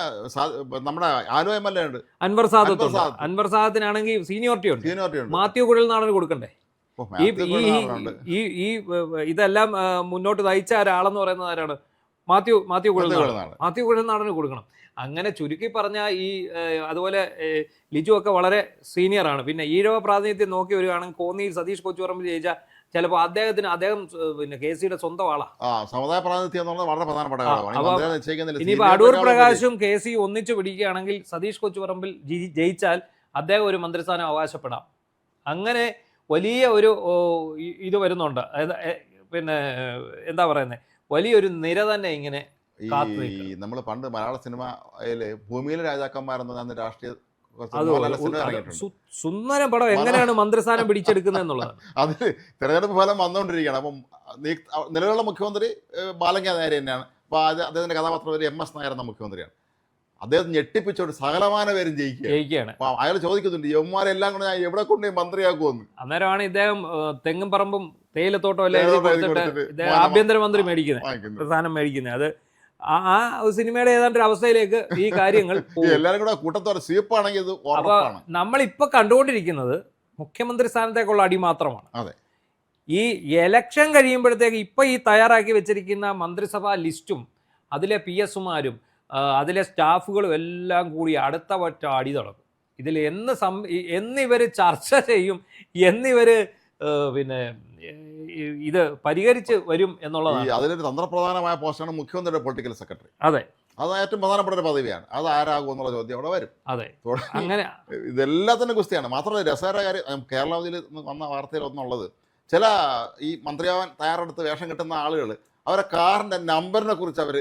Speaker 2: നമ്മുടെ ആലോ MLA ഉണ്ട്
Speaker 1: അൻവർ സാദത്തിനാണെങ്കിൽ സീനിയോറിറ്റി ഉണ്ട്. മാത്യു കുഴൽനാടന് കൊടുക്കണ്ടേ? ഈ ഇതെല്ലാം മുന്നോട്ട് നയിച്ച ഒരാളെന്ന് പറയുന്നത് ആരാണ്? മാത്യു കുഴൽനാടന് കൊടുക്കണം. അങ്ങനെ ചുരുക്കി പറഞ്ഞാൽ അതുപോലെ ലിജു ഒക്കെ വളരെ സീനിയറാണ്. പിന്നെ ഈഴവ പ്രാതിനിധ്യം നോക്കി വരികയാണെങ്കിൽ കോന്നിയിൽ സതീഷ് കൊച്ചുപറമ്പിൽ ജയിച്ചാൽ ചിലപ്പോൾ അദ്ദേഹം പിന്നെ KC-യുടെ സ്വന്തം ആളാ.
Speaker 2: സമുദായ പ്രാതിനിധ്യം വളരെ പ്രധാനപ്പെട്ട.
Speaker 1: ഇനിയിപ്പോൾ അടൂർ പ്രകാശും KC ഒന്നിച്ചു പിടിക്കുകയാണെങ്കിൽ സതീഷ് കൊച്ചുപറമ്പിൽ ജയിച്ചാൽ അദ്ദേഹം ഒരു മന്ത്രിസ്ഥാനം അവകാശപ്പെടാം. അങ്ങനെ വലിയ ഒരു ഇത് വരുന്നുണ്ട്. പിന്നെ എന്താ പറയുന്നത്, വലിയൊരു നിര തന്നെ ഇങ്ങനെ.
Speaker 2: നമ്മൾ പണ്ട് മലയാള സിനിമയില് ഭൂമിയിലെ രാജാക്കന്മാരെന്ന് രാഷ്ട്രീയ
Speaker 1: സുന്ദര പടം എങ്ങനെയാണ് മന്ത്രിസ്ഥാനം പിടിച്ചെടുക്കുന്നത് എന്നുള്ളതാണ്.
Speaker 2: അത് തെരഞ്ഞെടുപ്പ് ഫലം വന്നുകൊണ്ടിരിക്കുകയാണ്. അപ്പം നിലവിലുള്ള മുഖ്യമന്ത്രി ബാലങ്ക നായർ തന്നെയാണ്. അപ്പോൾ അദ്ദേഹത്തിന്റെ കഥാപാത്രം MS നായർ എന്ന മുഖ്യമന്ത്രിയാണ്. അദ്ദേഹം ഞെട്ടിപ്പിച്ചോട്ട് സകലമാന പേരും ജയിക്കുകയാണ്. അപ്പൊ അയാൾ ചോദിക്കുന്നുണ്ട്, യവന്മാരെല്ലാം കൂടെ ഞാൻ എവിടെ കൊണ്ടുപോയി മന്ത്രിയാക്കുമെന്ന്.
Speaker 1: അന്നേരമാണ് ഇദ്ദേഹം തെങ്ങും പറമ്പും തേയിലത്തോട്ടം എല്ലാം ആഭ്യന്തരമന്ത്രി പ്രധാനം മേടിക്കുന്നത്. അത് ആ സിനിമയുടെ ഏതാണ്ട് ഒരു അവസ്ഥയിലേക്ക് ഈ കാര്യങ്ങൾ
Speaker 2: എല്ലാവരും കൂടെ കൂട്ടത്തോടെ സ്വീപ്പാണെങ്കിൽ.
Speaker 1: അപ്പൊ നമ്മളിപ്പോ കണ്ടുകൊണ്ടിരിക്കുന്നത് മുഖ്യമന്ത്രി സ്ഥാനത്തേക്കുള്ള അടി മാത്രമാണ്. ഈ എലക്ഷൻ കഴിയുമ്പോഴത്തേക്ക് ഇപ്പൊ ഈ തയ്യാറാക്കി വെച്ചിരിക്കുന്ന മന്ത്രിസഭാ ലിസ്റ്റും അതിലെ PS-മാരും അതിലെ സ്റ്റാഫുകളും എല്ലാം കൂടി അടുത്ത ഒറ്റ അടി തുടങ്ങും. ഇതിൽ എന്നിവർ ചർച്ച ചെയ്യും, എന്നിവർ പിന്നെ ഇത് പരിഹരിച്ച് വരും എന്നുള്ളതാണ്.
Speaker 2: അതിലൊരു തന്ത്രപ്രധാനമായ പോസ്റ്റാണ് മുഖ്യമന്ത്രിയുടെ പൊളിറ്റിക്കൽ സെക്രട്ടറി.
Speaker 1: അതെ,
Speaker 2: അത് ഏറ്റവും പ്രധാനപ്പെട്ട ഒരു പദവിയാണ്. അത് ആരാകും എന്നുള്ള ചോദ്യം അവിടെ വരും.
Speaker 1: അതെ, അങ്ങനെ
Speaker 2: ഇതെല്ലാത്തിനും കുസ്തിയാണ്. മാത്രമല്ല രസകര കാര്യം, കേരളത്തിൽ വന്ന വാർത്തയിൽ ഒന്നുള്ളത്, ചില ഈ മന്ത്രിയാവാൻ തയ്യാറെടുത്ത് വേഷം കിട്ടുന്ന ആളുകൾ അവരെ കാറിന്റെ നമ്പറിനെ കുറിച്ച് അവർ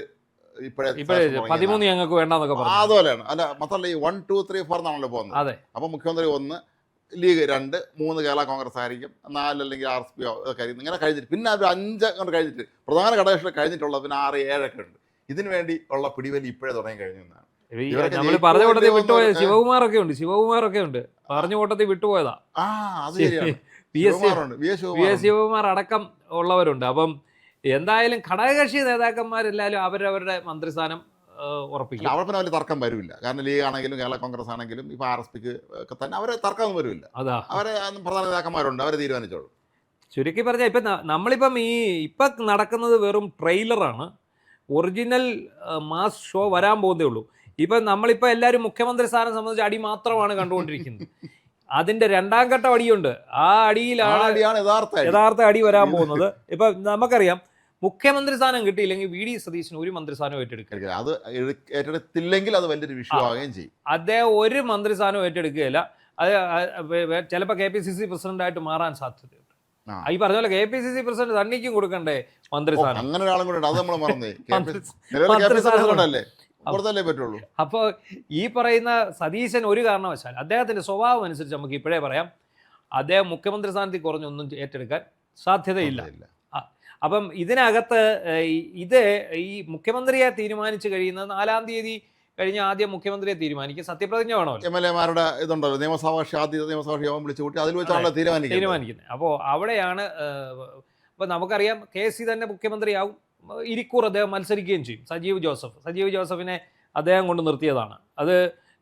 Speaker 1: 13 ഞങ്ങൾക്ക് വേണ്ടെന്നൊക്കെ പറഞ്ഞു.
Speaker 2: അതുപോലെയാണ്. അല്ല, മാത്രമല്ല ഈ 1, 2, 3, 4 എന്നാണല്ലോ പോകുന്നത്.
Speaker 1: അതെ.
Speaker 2: അപ്പൊ മുഖ്യമന്ത്രി 1, ലീഗ് 2, 3 കേരള കോൺഗ്രസ് ആയിരിക്കും, 4 അല്ലെങ്കിൽ RSP ഒക്കെ ആയിരിക്കും. ഇങ്ങനെ കഴിഞ്ഞിട്ട് പിന്നെ ഒരു 5 കൊണ്ട് കഴിഞ്ഞിട്ട് പ്രധാന ഘടകകക്ഷികൾ കഴിഞ്ഞിട്ടുള്ളത് പിന്നെ 6, 7 ഒക്കെ ഉണ്ട്. ഇതിനു വേണ്ടി ഉള്ള പിടിവലി ഇപ്പോഴേ തുടങ്ങി കഴിഞ്ഞാണ്.
Speaker 1: നമ്മൾ പറഞ്ഞ കൂട്ടത്തിൽ വിട്ടുപോയ ശിവകുമാറൊക്കെ ഉണ്ട്. പറഞ്ഞ കൂട്ടത്തിൽ വിട്ടുപോയതാ.
Speaker 2: അത് ശരിയാണ്.
Speaker 1: ശിവകുമാർ അടക്കം ഉള്ളവരുണ്ട്. അപ്പം എന്തായാലും ഘടകകക്ഷി നേതാക്കന്മാരെല്ലാവരും അവരവരുടെ മന്ത്രിസ്ഥാനം ഉറപ്പിക്കും.
Speaker 2: അവിടെ പിന്നെ വലിയ തർക്കം വരില്ല. കാരണം ലീഗ് ആണെങ്കിലും കേരള കോൺഗ്രസ് ആണെങ്കിലും ഇപ്പൊ RSPക്ക് ഒക്കെ തന്നെ അവരെ തർക്കമൊന്നും വരില്ല. അവരെ പ്രധാന നേതാക്കന്മാരുണ്ട്, അവരെ തീരുമാനിച്ചോളൂ.
Speaker 1: ചുരുക്കി പറഞ്ഞാൽ ഇപ്പം നമ്മളിപ്പം ഇപ്പം നടക്കുന്നത് വെറും ട്രെയിലറാണ്. ഒറിജിനൽ മാസ് ഷോ വരാൻ പോകുന്നേ ഉള്ളൂ. ഇപ്പം നമ്മളിപ്പോൾ എല്ലാവരും മുഖ്യമന്ത്രി സ്ഥാനം സംബന്ധിച്ച് അടി മാത്രമാണ് കണ്ടുകൊണ്ടിരിക്കുന്നത്. അതിന്റെ 2ാം ഘട്ടം അടിയുണ്ട്. ആ അടിയിലാണ് യഥാർത്ഥ അടി വരാൻ പോകുന്നത്. ഇപ്പം നമുക്കറിയാം, മുഖ്യമന്ത്രി സ്ഥാനം കിട്ടിയില്ലെങ്കിൽ VD സതീശന് ഒരു മന്ത്രിസ്ഥാനം ഏറ്റെടുക്കുക.
Speaker 2: അത് ഏറ്റെടുത്തില്ലെങ്കിൽ അത് വലിയൊരു വിഷയമാവുകയും ചെയ്യും.
Speaker 1: അദ്ദേഹം ഒരു മന്ത്രിസ്ഥാനം ഏറ്റെടുക്കുകയില്ല. അത് ചിലപ്പോൾ KPCC പ്രസിഡന്റായിട്ട് മാറാൻ സാധ്യതയുണ്ട്. ഈ പറഞ്ഞ പോലെ KPCC പ്രസിഡന്റ് തണ്ണിക്കും കൊടുക്കണ്ടേ മന്ത്രിസ്ഥാനം?
Speaker 2: അങ്ങനെ ഒരാളും കൂടെ അത് നമ്മൾ മറന്നേ. കൊടുത്തല്ലേ പറ്റുള്ളൂ.
Speaker 1: അപ്പോൾ ഈ പറയുന്ന സതീശൻ ഒരു കാരണവശാൽ അദ്ദേഹത്തിന്റെ സ്വഭാവം അനുസരിച്ച് നമുക്ക് ഇപ്പോഴേ പറയാം, അദ്ദേഹം മുഖ്യമന്ത്രി സ്ഥാനത്തിൽ കുറഞ്ഞൊന്നും ഏറ്റെടുക്കാൻ സാധ്യതയില്ല. അപ്പം ഇതിനകത്ത് ഇത് ഈ മുഖ്യമന്ത്രിയെ തീരുമാനിച്ചു കഴിയുന്ന 4-ാം തീയതി കഴിഞ്ഞ ആദ്യം മുഖ്യമന്ത്രിയെ തീരുമാനിക്കും, സത്യപ്രതിജ്ഞ വേണമല്ലോ.
Speaker 2: MLA-മാരുടെ ഇതുണ്ടല്ലോ, ആദ്യ നിയമസഭാ യോഗം വിളിച്ചു കൂട്ടി അതിൽ വെച്ചാണല്ലോ തീരുമാനിക്കുന്നത്.
Speaker 1: അപ്പോൾ അവിടെയാണ് അപ്പോൾ നമുക്കറിയാം KC തന്നെ മുഖ്യമന്ത്രിയാവും, ഇരിക്കൂർ അദ്ദേഹം മത്സരിക്കുകയും ചെയ്യും. സജീവ് ജോസഫിനെ അദ്ദേഹം കൊണ്ട് നിർത്തിയതാണ്. അത്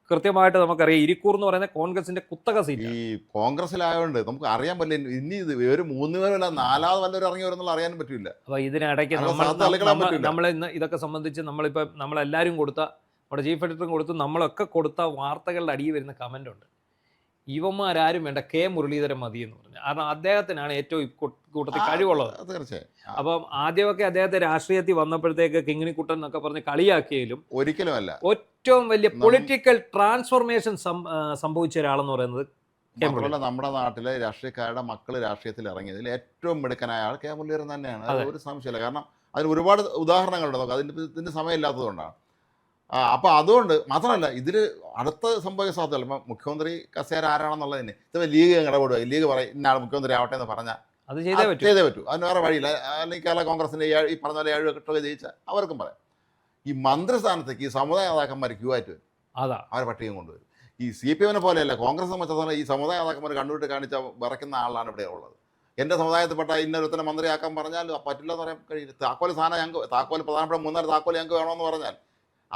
Speaker 1: കൃത്യമായിട്ട് നമുക്കറിയാം. ഇരിക്കൂർ എന്ന് പറയുന്ന കോൺഗ്രസിന്റെ കുത്തക സീറ്റ്.
Speaker 2: ഈ കോൺഗ്രസിലായതുകൊണ്ട് നമുക്ക് അറിയാൻ പറ്റില്ല, ഇനി ഇത് ഒരു 3 പേരല്ല 4ാമത് വല്ലവരും ഇറങ്ങി വരുന്നുള്ള അറിയാൻ പറ്റില്ല.
Speaker 1: അപ്പൊ ഇതിനിടയ്ക്ക് നമ്മൾ ഇന്ന് ഇതൊക്കെ സംബന്ധിച്ച് നമ്മളെല്ലാവരും കൊടുത്ത, നമ്മുടെ ചീഫ് എഡിറ്ററും കൊടുത്ത്, നമ്മളൊക്കെ കൊടുത്ത വാർത്തകളുടെ അടിയിൽ വരുന്ന കമന്റ് ഉണ്ട്, ഇവന്മാരാരും വേണ്ട, K മുരളീധരൻ മതി എന്ന് പറഞ്ഞു. കാരണം അദ്ദേഹത്തിനാണ് ഏറ്റവും കൂട്ടത്തിൽ കഴിവുള്ളത്.
Speaker 2: തീർച്ചയായും.
Speaker 1: അപ്പം ആദ്യമൊക്കെ അദ്ദേഹത്തെ രാഷ്ട്രീയത്തിൽ വന്നപ്പോഴത്തേക്ക് കിങ്ങിണിക്കുട്ടൻ എന്നൊക്കെ പറഞ്ഞ് കളിയാക്കിയാലും
Speaker 2: ഒരിക്കലും അല്ല,
Speaker 1: ഏറ്റവും വലിയ പൊളിറ്റിക്കൽ ട്രാൻസ്ഫോർമേഷൻ സംഭവിച്ച ഒരാളെന്ന് പറയുന്നത്
Speaker 2: മാത്രമല്ല നമ്മുടെ നാട്ടിലെ രാഷ്ട്രീയക്കാരുടെ മക്കൾ രാഷ്ട്രീയത്തിൽ ഇറങ്ങിയതിൽ ഏറ്റവും മിടുക്കനായ ആൾ K മുരളീധരൻ തന്നെയാണ്. അത് ഒരു സംശയമില്ല. കാരണം അതിന് ഒരുപാട് ഉദാഹരണങ്ങളുണ്ട്. നമുക്ക് ഇതിന് സമയമില്ലാത്തതുകൊണ്ടാണ്. അപ്പോൾ അതുകൊണ്ട് മാത്രമല്ല ഇതിൽ അടുത്ത സംഭവിക്കാൻ സാധ്യതയല്ല. മുഖ്യമന്ത്രി കസേര ആരാണെന്നുള്ളതിന് ഇത് ലീഗ് ഇടപെടുക, ലീഗ് പറയും ഇന്നാൾ മുഖ്യമന്ത്രി ആവട്ടെ എന്ന് പറഞ്ഞാൽ
Speaker 1: അത് ചെയ്തേ
Speaker 2: പറ്റൂ. അതിന് വേറെ വഴിയില്ല. അല്ലെങ്കിൽ കേരള കോൺഗ്രസിൻ്റെ ഈ പറഞ്ഞ പോലെ 7 കെട്ടുക ജയിച്ചാൽ അവർക്കും പറയാം. ഈ മന്ത്രിസ്ഥാനത്തേക്ക് ഈ സമുദായ നേതാക്കന്മാർ ക്യൂ ആയിട്ട് വരും, അവർ പട്ടികയും കൊണ്ടുവരും. ഈ CPM പോലെയല്ല, കോൺഗ്രസ് സംബന്ധിച്ചിടത്തോളം ഈ സമുദായ നേതാക്കന്മാർ കണ്ടുപിട്ട് കാണിച്ച വിറയ്ക്കുന്ന ആളാണ് ഇവിടെ ഉള്ളത്. എൻ്റെ സമുദായത്തിൽപ്പെട്ട ഇന്നൊരുത്തനെ മന്ത്രിയാക്കാൻ പറഞ്ഞാൽ പറ്റില്ല എന്ന് പറയാൻ കഴിയില്ല. താക്കോൽ സാധനം ഞങ്ങൾക്ക്, താക്കോൽ പ്രധാനപ്പെട്ട 3-4 താക്കോൽ ഞങ്ങൾക്ക് വേണമെന്ന് പറഞ്ഞാൽ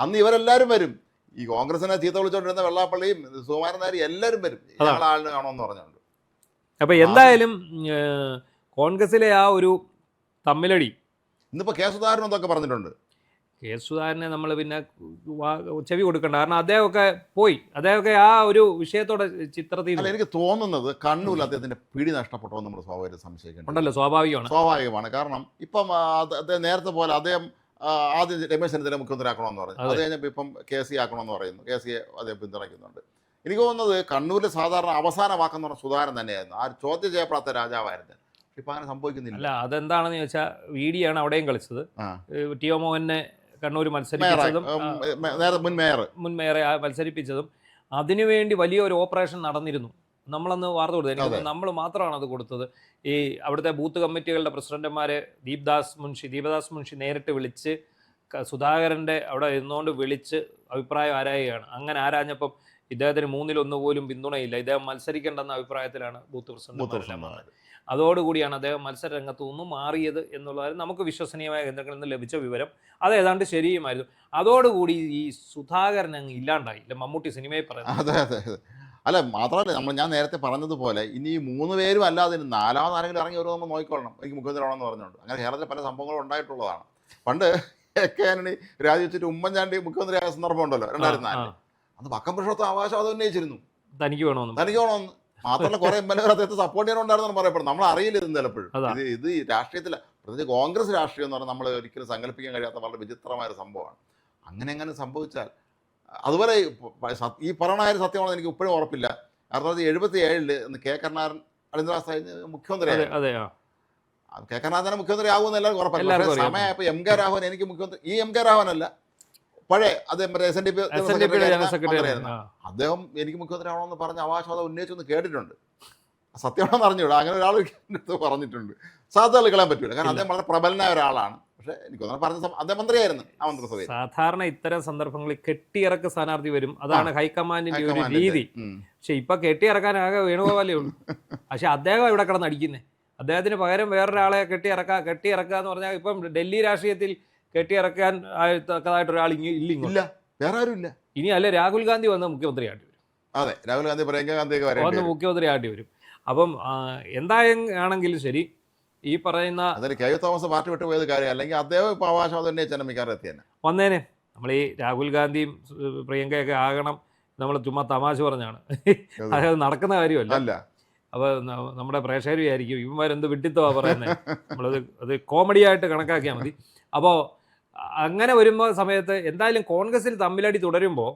Speaker 2: അന്ന് ഇവരെല്ലാവരും വരും. ഈ കോൺഗ്രസിനെ ചീത്ത വിളിച്ചുകൊണ്ടിരുന്ന വെള്ളാപ്പള്ളിയും സുകുമാരൻ നായരും എല്ലാവരും വരും, ആളിന് കാണുമെന്ന് പറഞ്ഞുകൊണ്ട്.
Speaker 1: അപ്പോൾ എന്തായാലും കോൺഗ്രസിലെ ആ ഒരു തമ്മിലടി
Speaker 2: ഇന്നിപ്പോൾ K സുധാകരൻ എന്തൊക്കെ പറഞ്ഞിട്ടുണ്ട്.
Speaker 1: K സുധാകരനെ നമ്മൾ പിന്നെ ചെവി കൊടുക്കണ്ട, കാരണം അദ്ദേഹമൊക്കെ ആ ഒരു വിഷയത്തോടെ ചിത്രത്തിൽ.
Speaker 2: അല്ല, എനിക്ക് തോന്നുന്നത് കണ്ണൂരിൽ അദ്ദേഹത്തിന്റെ പിടി നഷ്ടപ്പെട്ടോ നമ്മൾ സ്വാഭാവിക സംശയിക്കുന്നുണ്ടല്ലോ.
Speaker 1: സ്വാഭാവികമാണ്.
Speaker 2: കാരണം ഇപ്പം അദ്ദേഹം നേരത്തെ പോലെ അദ്ദേഹം ആദ്യം രമേശ് ചെന്നിത്തല മുഖ്യമന്ത്രി ആക്കണമെന്ന് പറഞ്ഞു, അത് കഴിഞ്ഞപ്പോൾ ഇപ്പം KC ആക്കണമെന്ന് പറയുന്നു. KCയെ അദ്ദേഹം പിന്തുണയ്ക്കുന്നുണ്ട്. എനിക്ക് തോന്നുന്നത് കണ്ണൂരിൽ സാധാരണ അവസാന വാക്കെന്ന് പറഞ്ഞ സുധാകരൻ തന്നെയായിരുന്നു. ആ ചോദ്യം ചെയ്യപ്പെടാത്ത രാജാവായിരുന്നു. ഇപ്പം അങ്ങനെ സംഭവിക്കുന്നില്ല.
Speaker 1: അല്ല, അതെന്താണെന്ന് ചോദിച്ചാൽ VD-യാണ് അവിടെയും കളിച്ചത്. TO മോഹനെ കണ്ണൂർ മത്സരിപ്പിച്ചതും മുൻ മേയറെ മത്സരിപ്പിച്ചതും അതിനുവേണ്ടി വലിയൊരു ഓപ്പറേഷൻ നടന്നിരുന്നു. നമ്മളന്ന് വാർത്ത കൊടുത്തു. നമ്മൾ മാത്രമാണ് അത് കൊടുത്തത്. ഈ അവിടുത്തെ ബൂത്ത് കമ്മിറ്റികളുടെ പ്രസിഡന്റുമാരെ ദീപദാസ് മുൻഷി നേരിട്ട് വിളിച്ച് സുധാകരൻ്റെ അവിടെ ഇരുന്നുകൊണ്ട് വിളിച്ച് അഭിപ്രായം ആരായുകയാണ്. അങ്ങനെ ആരാഞ്ഞപ്പം ഇദ്ദേഹത്തിന് 1/3 പോലും പിന്തുണയില്ല, ഇദ്ദേഹം മത്സരിക്കേണ്ടെന്ന അഭിപ്രായത്തിലാണ് ബൂത്ത് പ്രസിഡന്റ്. അതോടുകൂടിയാണ് അദ്ദേഹം മത്സര രംഗത്തു നിന്നും മാറിയത് എന്നുള്ളത് നമുക്ക് വിശ്വസനീയമായ കേന്ദ്രങ്ങളിൽ നിന്ന് ലഭിച്ച വിവരം. അത് ഏതാണ്ട് ശരിയുമായിരുന്നു. അതോടുകൂടി ഈ സുധാകരൻ അങ്ങ് ഇല്ലാണ്ടായി. മമ്മൂട്ടി സിനിമയിൽ പറയുന്നത്.
Speaker 2: അല്ല, മാത്രമല്ല ഞാൻ നേരത്തെ പറഞ്ഞതുപോലെ ഇനി 3 പേരും അല്ലാതെ 4ാമത് ആരെങ്കിലും ഇറങ്ങി വരുമെന്ന് നോക്കിക്കൊള്ളണം, എനിക്ക് മുഖ്യമന്ത്രി ആവണമെന്ന് പറഞ്ഞുകൊണ്ട്. അങ്ങനെ കേരളത്തിൽ പല സംഭവങ്ങളും ഉണ്ടായിട്ടുള്ളതാണ്. പണ്ട് AK ആന്റണി രാജിവെച്ചിട്ട് ഉമ്മൻചാണ്ടി മുഖ്യമന്ത്രിയായ സന്ദർഭം ഉണ്ടല്ലോ 2004. അന്ന് വക്കം പുരുഷോത്തം അവകാശം അത് ഉന്നയിച്ചിരുന്നു, തനിക്ക് വേണമെന്ന്. മാത്രമല്ല കുറെ MLA അദ്ദേഹത്തെ സപ്പോർട്ട് ചെയ്യാനുണ്ടായിരുന്നു പറയപ്പെടും. നമ്മൾ അറിയില്ല ഇത് ചിലപ്പോഴും. ഇത് ഈ രാഷ്ട്രീയത്തില, പ്രത്യേകിച്ച് കോൺഗ്രസ് രാഷ്ട്രീയം എന്ന് പറഞ്ഞാൽ നമ്മൾ ഒരിക്കലും സങ്കല്പിക്കാൻ കഴിയാത്ത വളരെ വിചിത്രമായ ഒരു സംഭവമാണ്. അങ്ങനെ സംഭവിച്ചാൽ അതുപോലെ ഈ പറയണായ സത്യമാണെന്ന് എനിക്ക് ഇപ്പോഴും ഉറപ്പില്ല. 1977 K കരുണാകരൻ അടിയന്തരാവസ്ഥ മുഖ്യമന്ത്രിയായിരുന്നു. K കരുണാകരൻ തന്നെ മുഖ്യമന്ത്രി ആകുമെന്ന് എല്ലാവർക്കും ഉറപ്പല്ല. സമയമായപ്പോൾ MK രാഘവൻ എനിക്ക് മുഖ്യമന്ത്രി, ഈ MK രാഘവനല്ല, പഴയ അദ്ദേഹം SNDP അദ്ദേഹം എനിക്ക് മുഖ്യമന്ത്രി ആവണമെന്ന് പറഞ്ഞ അവകാശവാദം ഉന്നയിച്ചൊന്ന് കേട്ടിട്ടുണ്ട്. സത്യമാണെന്ന് അറിഞ്ഞൂടാ, അങ്ങനെ ഒരാൾ പറഞ്ഞിട്ടുണ്ട്. സാധ്യത കളയാൻ പറ്റൂല, കാരണം അദ്ദേഹം വളരെ പ്രബലനായ ഒരാളാണ്. പക്ഷേ എനിക്ക് പറഞ്ഞ അദ്ദേഹം മന്ത്രിയായിരുന്നു ആ മന്ത്രിസഭയിൽ.
Speaker 1: സാധാരണ ഇത്തരം സന്ദർഭങ്ങളിൽ കെട്ടിയിറക്ക സ്ഥാനാർത്ഥി വരും, അതാണ് ഹൈക്കമാൻഡിന്റെ ഒരു രീതി. പക്ഷെ ഇപ്പൊ കെട്ടിയിറക്കാനാകെ വേണുഗോപാലേ ഉള്ളൂ. പക്ഷെ അദ്ദേഹം ഇവിടെ കിടന്നടിക്കുന്നേ, അദ്ദേഹത്തിന് പകരം വേറൊരാളെ കെട്ടിയിറക്കുക എന്ന് പറഞ്ഞാൽ ഇപ്പം ഡൽഹി രാഷ്ട്രീയത്തിൽ കെട്ടിയിറക്കാൻ തക്കതായിട്ടൊരാൾ ഇല്ല,
Speaker 2: വേറെ ആരും ഇല്ല.
Speaker 1: ഇനി അല്ലെ രാഹുൽ ഗാന്ധി വന്ന് മുഖ്യമന്ത്രി ആണ്ടി വരും.
Speaker 2: അതെ, രാഹുൽ ഗാന്ധി പ്രിയങ്ക ഗാന്ധിയൊക്കെ
Speaker 1: വന്ന് മുഖ്യമന്ത്രി ആണ്ടി വരും. അപ്പം എന്തായാണെങ്കിലും ശരി, ഈ പറയുന്ന
Speaker 2: K തോമസ് പാർട്ടി വിട്ടു പോയത് കാര്യം, അല്ലെങ്കിൽ അദ്ദേഹം ഇപ്പോൾ അവകാശവാദം ഉന്നയിച്ചാൽ മിക്കാറെത്തിയാണ്
Speaker 1: വന്നേനെ. നമ്മൾ ഈ രാഹുൽ ഗാന്ധിയും പ്രിയങ്കയൊക്കെ ആകണം നമ്മൾ ചുമ്മാ തമാശ പറഞ്ഞാണ്, അത് നടക്കുന്ന കാര്യമല്ല. അപ്പോൾ നമ്മുടെ പ്രേക്ഷകർ വിചാരിക്കും ഇവന്മാരെന്ത് വിട്ടിത്തവാ പറയുന്നത്, അത് കോമഡിയായിട്ട് കണക്കാക്കിയാൽ മതി. അപ്പോൾ അങ്ങനെ വരുമ്പോൾ സമയത്ത് എന്തായാലും കോൺഗ്രസിൽ തമ്മിലടി തുടരുമ്പോൾ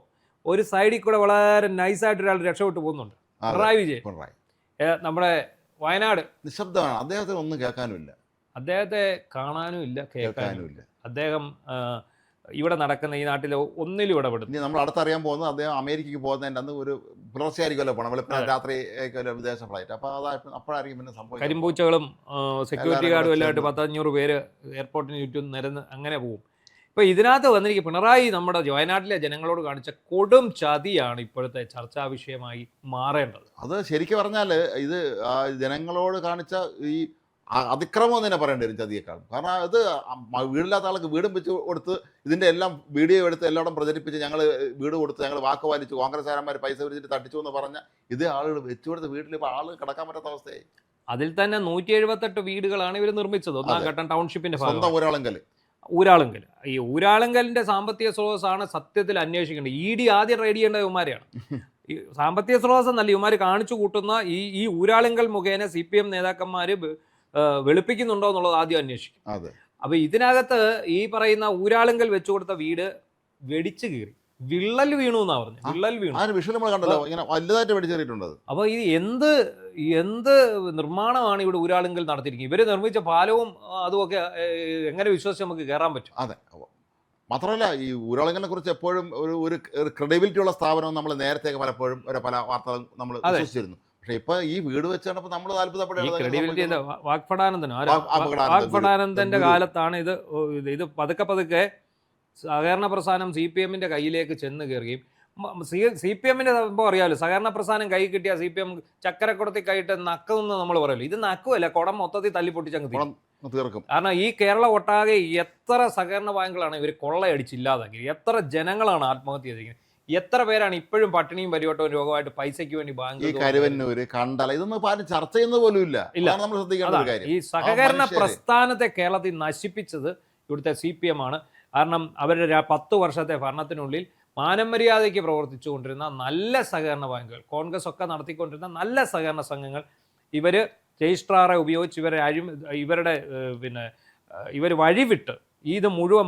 Speaker 1: ഒരു സൈഡിൽ കൂടെ വളരെ നൈസായിട്ട് ഒരാൾ രക്ഷപ്പെട്ടു പോകുന്നുണ്ട്. പിണറായി വിജയൻ നമ്മുടെ വയനാട്
Speaker 2: നിശബ്ദമാണ്. അദ്ദേഹത്തിന് ഒന്നും കേൾക്കാനുമില്ല,
Speaker 1: അദ്ദേഹത്തെ കാണാനും ഇല്ല, കേൾക്കാനും ഇല്ല. അദ്ദേഹം ഇവിടെ നടക്കുന്ന ഈ നാട്ടിൽ ഒന്നിലും ഇടപെടുന്നു.
Speaker 2: ഇനി നമ്മൾ അടുത്തറിയാൻ പോകുന്നത് അദ്ദേഹം അമേരിക്കയ്ക്ക് പോകുന്നതിൻ്റെ അന്ന് ഒരു പുലർച്ചയായിരിക്കുമല്ലോ പോകണം, വെളുപ്പിന് രാത്രി വിദേശ ഫ്ലൈറ്റ്. അപ്പോൾ അപ്പോഴായിരിക്കും പിന്നെ സംഭവിക്കും.
Speaker 1: കരിമ്പൂച്ചകളും സെക്യൂരിറ്റി ഗാർഡും എല്ലായിട്ട് 10-500 പേര് എയർപോർട്ടിന് ചുറ്റും നിരന്ന് അങ്ങനെ പോകും. ഇപ്പോൾ ഇതിനകത്ത് വന്നിരിക്കും പിണറായി നമ്മുടെ വയനാട്ടിലെ ജനങ്ങളോട് കാണിച്ച കൊടും ചതിയാണ് ഇപ്പോഴത്തെ ചർച്ചാ വിഷയമായി മാറേണ്ടത്.
Speaker 2: അത് ശരിക്കും പറഞ്ഞാൽ ഇത് ജനങ്ങളോട് കാണിച്ച ഈ അതിക്രമം എന്ന് തന്നെ പറയേണ്ടി വരും ചതിയേക്കാളും. കാരണം ഇത് വീടില്ലാത്ത ആൾക്ക് വീടും വെച്ച് കൊടുത്ത് ഇതിൻ്റെ എല്ലാം വീഡിയോ എടുത്ത് എല്ലായിടം പ്രചരിപ്പിച്ച് ഞങ്ങൾ വീട് കൊടുത്ത് ഞങ്ങൾ വാക്ക് പാലിച്ചു, കോൺഗ്രസ്സുകാരന്മാർ പൈസ പിരിച്ചിട്ട് തട്ടിച്ചു എന്ന് പറഞ്ഞ ഇത് ആളുകൾ വെച്ചു കൊടുത്ത് വീട്ടിൽ ഇപ്പോൾ ആൾ കിടക്കാൻ പറ്റാത്ത അവസ്ഥയായി.
Speaker 1: അതിൽ തന്നെ 178 വീടുകളാണ് ഇവർ നിർമ്മിച്ചത്. ഒന്നാം ഘട്ടം ടൗൺഷിപ്പിന്റെ
Speaker 2: സ്വന്തം
Speaker 1: ഊരാളുങ്കൽ. ഈ ഊരാളുങ്കലിന്റെ സാമ്പത്തിക സ്രോതസ്സാണ് സത്യത്തിൽ അന്വേഷിക്കേണ്ടത്. ED ആദ്യം റെയ്ഡ് ചെയ്യേണ്ട ഇവന്മാരെയാണ്. ഈ സാമ്പത്തിക സ്രോതസ് എന്നല്ല ഇവന്മാർ കാണിച്ചു കൂട്ടുന്ന ഈ ഊരാളുങ്കൽ മുഖേന CPM നേതാക്കന്മാർ വെളുപ്പിക്കുന്നുണ്ടോ എന്നുള്ളത് ആദ്യം അന്വേഷിക്കും. അപ്പൊ ഇതിനകത്ത് ഈ പറയുന്ന ഊരാളുങ്കൽ വെച്ചു കൊടുത്ത വീട് വെടിച്ചു കീറി വിള്ളൽ വീണു എന്നാ പറഞ്ഞു. വിള്ളൽ വീണു. അപ്പൊ ഇത് എന്ത് നിർമ്മാണമാണ് ഇവിടെ ഊരാളുങ്കൽ നടത്തിയിരിക്കുന്നത്? ഇവര് നിർമ്മിച്ച പാലവും അതുമൊക്കെ എങ്ങനെ വിശ്വസിച്ച് നമുക്ക് കയറാൻ പറ്റും?
Speaker 2: അതെ, മാത്രമല്ല ഈ ഊരാളുങ്കലിനെ കുറിച്ച് എപ്പോഴും ഒരു ക്രെഡിബിലിറ്റി ഉള്ള സ്ഥാപനം നമ്മൾ നേരത്തെ പലപ്പോഴും പല വാർത്തകളും നമ്മൾ വിശ്വസിച്ചിരുന്നു. പക്ഷെ ഇപ്പൊ ഈ വീട് വെച്ചാണ് നമ്മൾ
Speaker 1: വാഗ്ഫടാനന്ദന്റെ കാലത്താണ് ഇത് പതുക്കെ സഹകരണ പ്രസ്ഥാനം CPM-ന്റെ കയ്യിലേക്ക് ചെന്ന് കയറുകയും CPM-ന്റെ സംഭവം അറിയാമല്ലോ, സഹകരണ പ്രസ്ഥാനം കൈ കിട്ടിയ CPM ചക്കരക്കുടത്തിൽ കൈയിട്ട് നക്കെന്ന് നമ്മൾ പറയുമല്ലോ. ഇത് നക്കുമല്ല, കുടം മൊത്തത്തിൽ തല്ലി പൊട്ടിച്ചങ്ങ് തീർക്കും. കാരണം ഈ കേരളം ഒട്ടാകെ എത്ര സഹകരണ ബാങ്കുകളാണ് ഇവർ കൊള്ളയടിച്ചില്ലാതാക്കി, എത്ര ജനങ്ങളാണ് ആത്മഹത്യ ചെയ്തിരിക്കുന്നത്, എത്ര പേരാണ് ഇപ്പോഴും പട്ടിണിയും പരിവട്ടവും രോഗമായിട്ട് പൈസയ്ക്ക് വേണ്ടി ബാങ്ക്
Speaker 2: ഇതൊന്നും ചർച്ച ചെയ്യുന്നത് പോലും ഇല്ല.
Speaker 1: ഈ സഹകരണ പ്രസ്ഥാനത്തെ കേരളത്തിൽ നശിപ്പിച്ചത് ഇവിടുത്തെ CPM ആണ്. കാരണം അവരുടെ 10 വർഷത്തെ ഭരണത്തിനുള്ളിൽ മാനം മര്യാദയ്ക്ക് പ്രവർത്തിച്ചുകൊണ്ടിരുന്ന നല്ല സഹകരണ ബാങ്കുകൾ, കോൺഗ്രസ് ഒക്കെ നടത്തിക്കൊണ്ടിരുന്ന നല്ല സഹകരണ സംഘങ്ങൾ ഇവർ രജിസ്ട്രാറെ ഉപയോഗിച്ച് ഇവർ വഴിവിട്ട് ഇത് മുഴുവൻ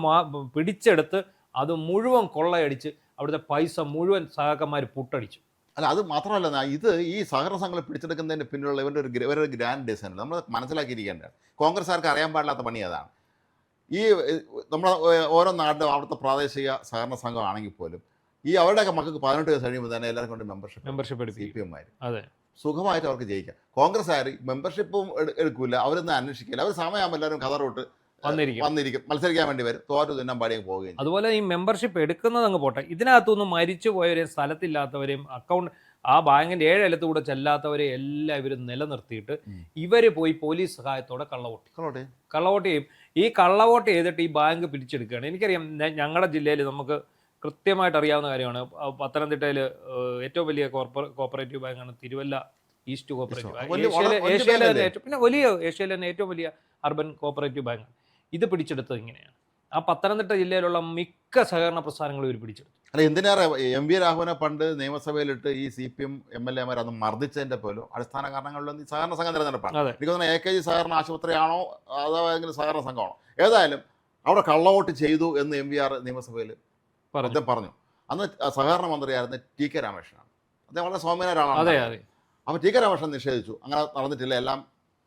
Speaker 1: പിടിച്ചെടുത്ത് അത് മുഴുവൻ കൊള്ളയടിച്ച് അവിടുത്തെ പൈസ മുഴുവൻ സഹകന്മാർ പുട്ടടിച്ചു.
Speaker 2: അല്ല, അത് മാത്രമല്ല, ഈ സഹകരണ സംഘങ്ങൾ പിടിച്ചെടുക്കുന്നതിന് പിന്നിലുള്ള ഇവരുടെ ഗ്രാൻഡ് ഡിസൈൻ നമ്മൾ മനസ്സിലാക്കിയിരിക്കേണ്ടതാണ്. കോൺഗ്രസ്സുകാർക്ക് അറിയാൻ പാടില്ലാത്ത പണി അതാണ്. ഈ നമ്മുടെ ഓരോ നാട്ടിലും അവിടുത്തെ പ്രാദേശിക സഹകരണ സംഘം ആണെങ്കിൽ പോലും ഈ അവരുടെയൊക്കെ മക്കൾക്ക് 18 വയസ്സ് കഴിയുമ്പോൾ തന്നെ എല്ലാവർക്കും കൊണ്ട് മെമ്പർഷിപ്പ് CPM-മാർ സുഖമായിട്ട് അവർക്ക് ജയിക്കാം. കോൺഗ്രസ്സുകാർ മെമ്പർഷിപ്പും എടുക്കില്ല, അവരൊന്നും അന്വേഷിക്കില്ല. അവർ സമയമാകുമ്പോൾ എല്ലാവരും കതറോട്ട് വന്നിരിക്കും, മത്സരിക്കാൻ വേണ്ടി വരും, തോറ്റു തിന്നാൻ പാടിയും പോവുകയും.
Speaker 1: അതുപോലെ ഈ മെമ്പർഷിപ്പ് എടുക്കുന്നത് അങ്ങ് പോട്ടെ, ഇതിനകത്തുനിന്ന് മരിച്ചു പോയവരെയും സ്ഥലത്തില്ലാത്തവരെയും ആ ബാങ്കിന്റെ 7 ഇലത്തുകൂടെ ചെല്ലാത്തവരെ എല്ലാം ഇവർ നിലനിർത്തിയിട്ട് ഇവർ പോയി പോലീസ് സഹായത്തോടെ കള്ളവോട്ട് ചെയ്യും. ഈ കള്ളവോട്ട് ചെയ്തിട്ട് ഈ ബാങ്ക് പിടിച്ചെടുക്കുകയാണ്. എനിക്കറിയാം, ഞങ്ങളുടെ ജില്ലയിൽ നമുക്ക് കൃത്യമായിട്ട് അറിയാവുന്ന കാര്യമാണ്. പത്തനംതിട്ടയിൽ ഏറ്റവും വലിയ കോപ്പറേറ്റീവ് ബാങ്കാണ് തിരുവല്ല ഈസ്റ്റ് കോപ്പറേറ്റീവ് ബാങ്ക്. ഏഷ്യയിലെ തന്നെ ഏറ്റവും വലിയ അർബൻ കോപ്പറേറ്റീവ് ബാങ്കാണ്. ഇത് പിടിച്ചെടുത്തത് ഇങ്ങനെയാണ്. ആ പത്തനംതിട്ട ജില്ലയിലുള്ള മിക്ക സഹകരണ പ്രസ്ഥാനങ്ങളും ഇവർ പിടിച്ചെടുത്തു.
Speaker 2: അല്ല, എന്തിനേറെ MV രാഘവനെ പണ്ട് നിയമസഭയിലിട്ട് ഈ CPM MLA-മാർ അന്ന് മർദ്ദിച്ചതിൻ്റെ പോലും അടിസ്ഥാന കാരണങ്ങളിലൊന്നും ഈ സഹകരണ സംഘം നിലനിൽപ്പാണ്. എനിക്ക് തോന്നുന്നത് AKG സഹകരണ ആശുപത്രിയാണോ അതോ ഏതെങ്കിലും സഹകരണ സംഘമാണോ, ഏതായാലും അവിടെ കള്ളവോട്ട് ചെയ്തു എന്ന് MVR നിയമസഭയിൽ അദ്ദേഹം പറഞ്ഞു. അന്ന് സഹകരണ മന്ത്രിയായിരുന്ന TK രാമകൃഷ്ണനാണ്. അദ്ദേഹം വളരെ സൗമ്യനായ ഒരാളാണ്. അപ്പോൾ TK രാമകൃഷ്ണൻ നിഷേധിച്ചു, അങ്ങനെ നടന്നിട്ടില്ല, എല്ലാം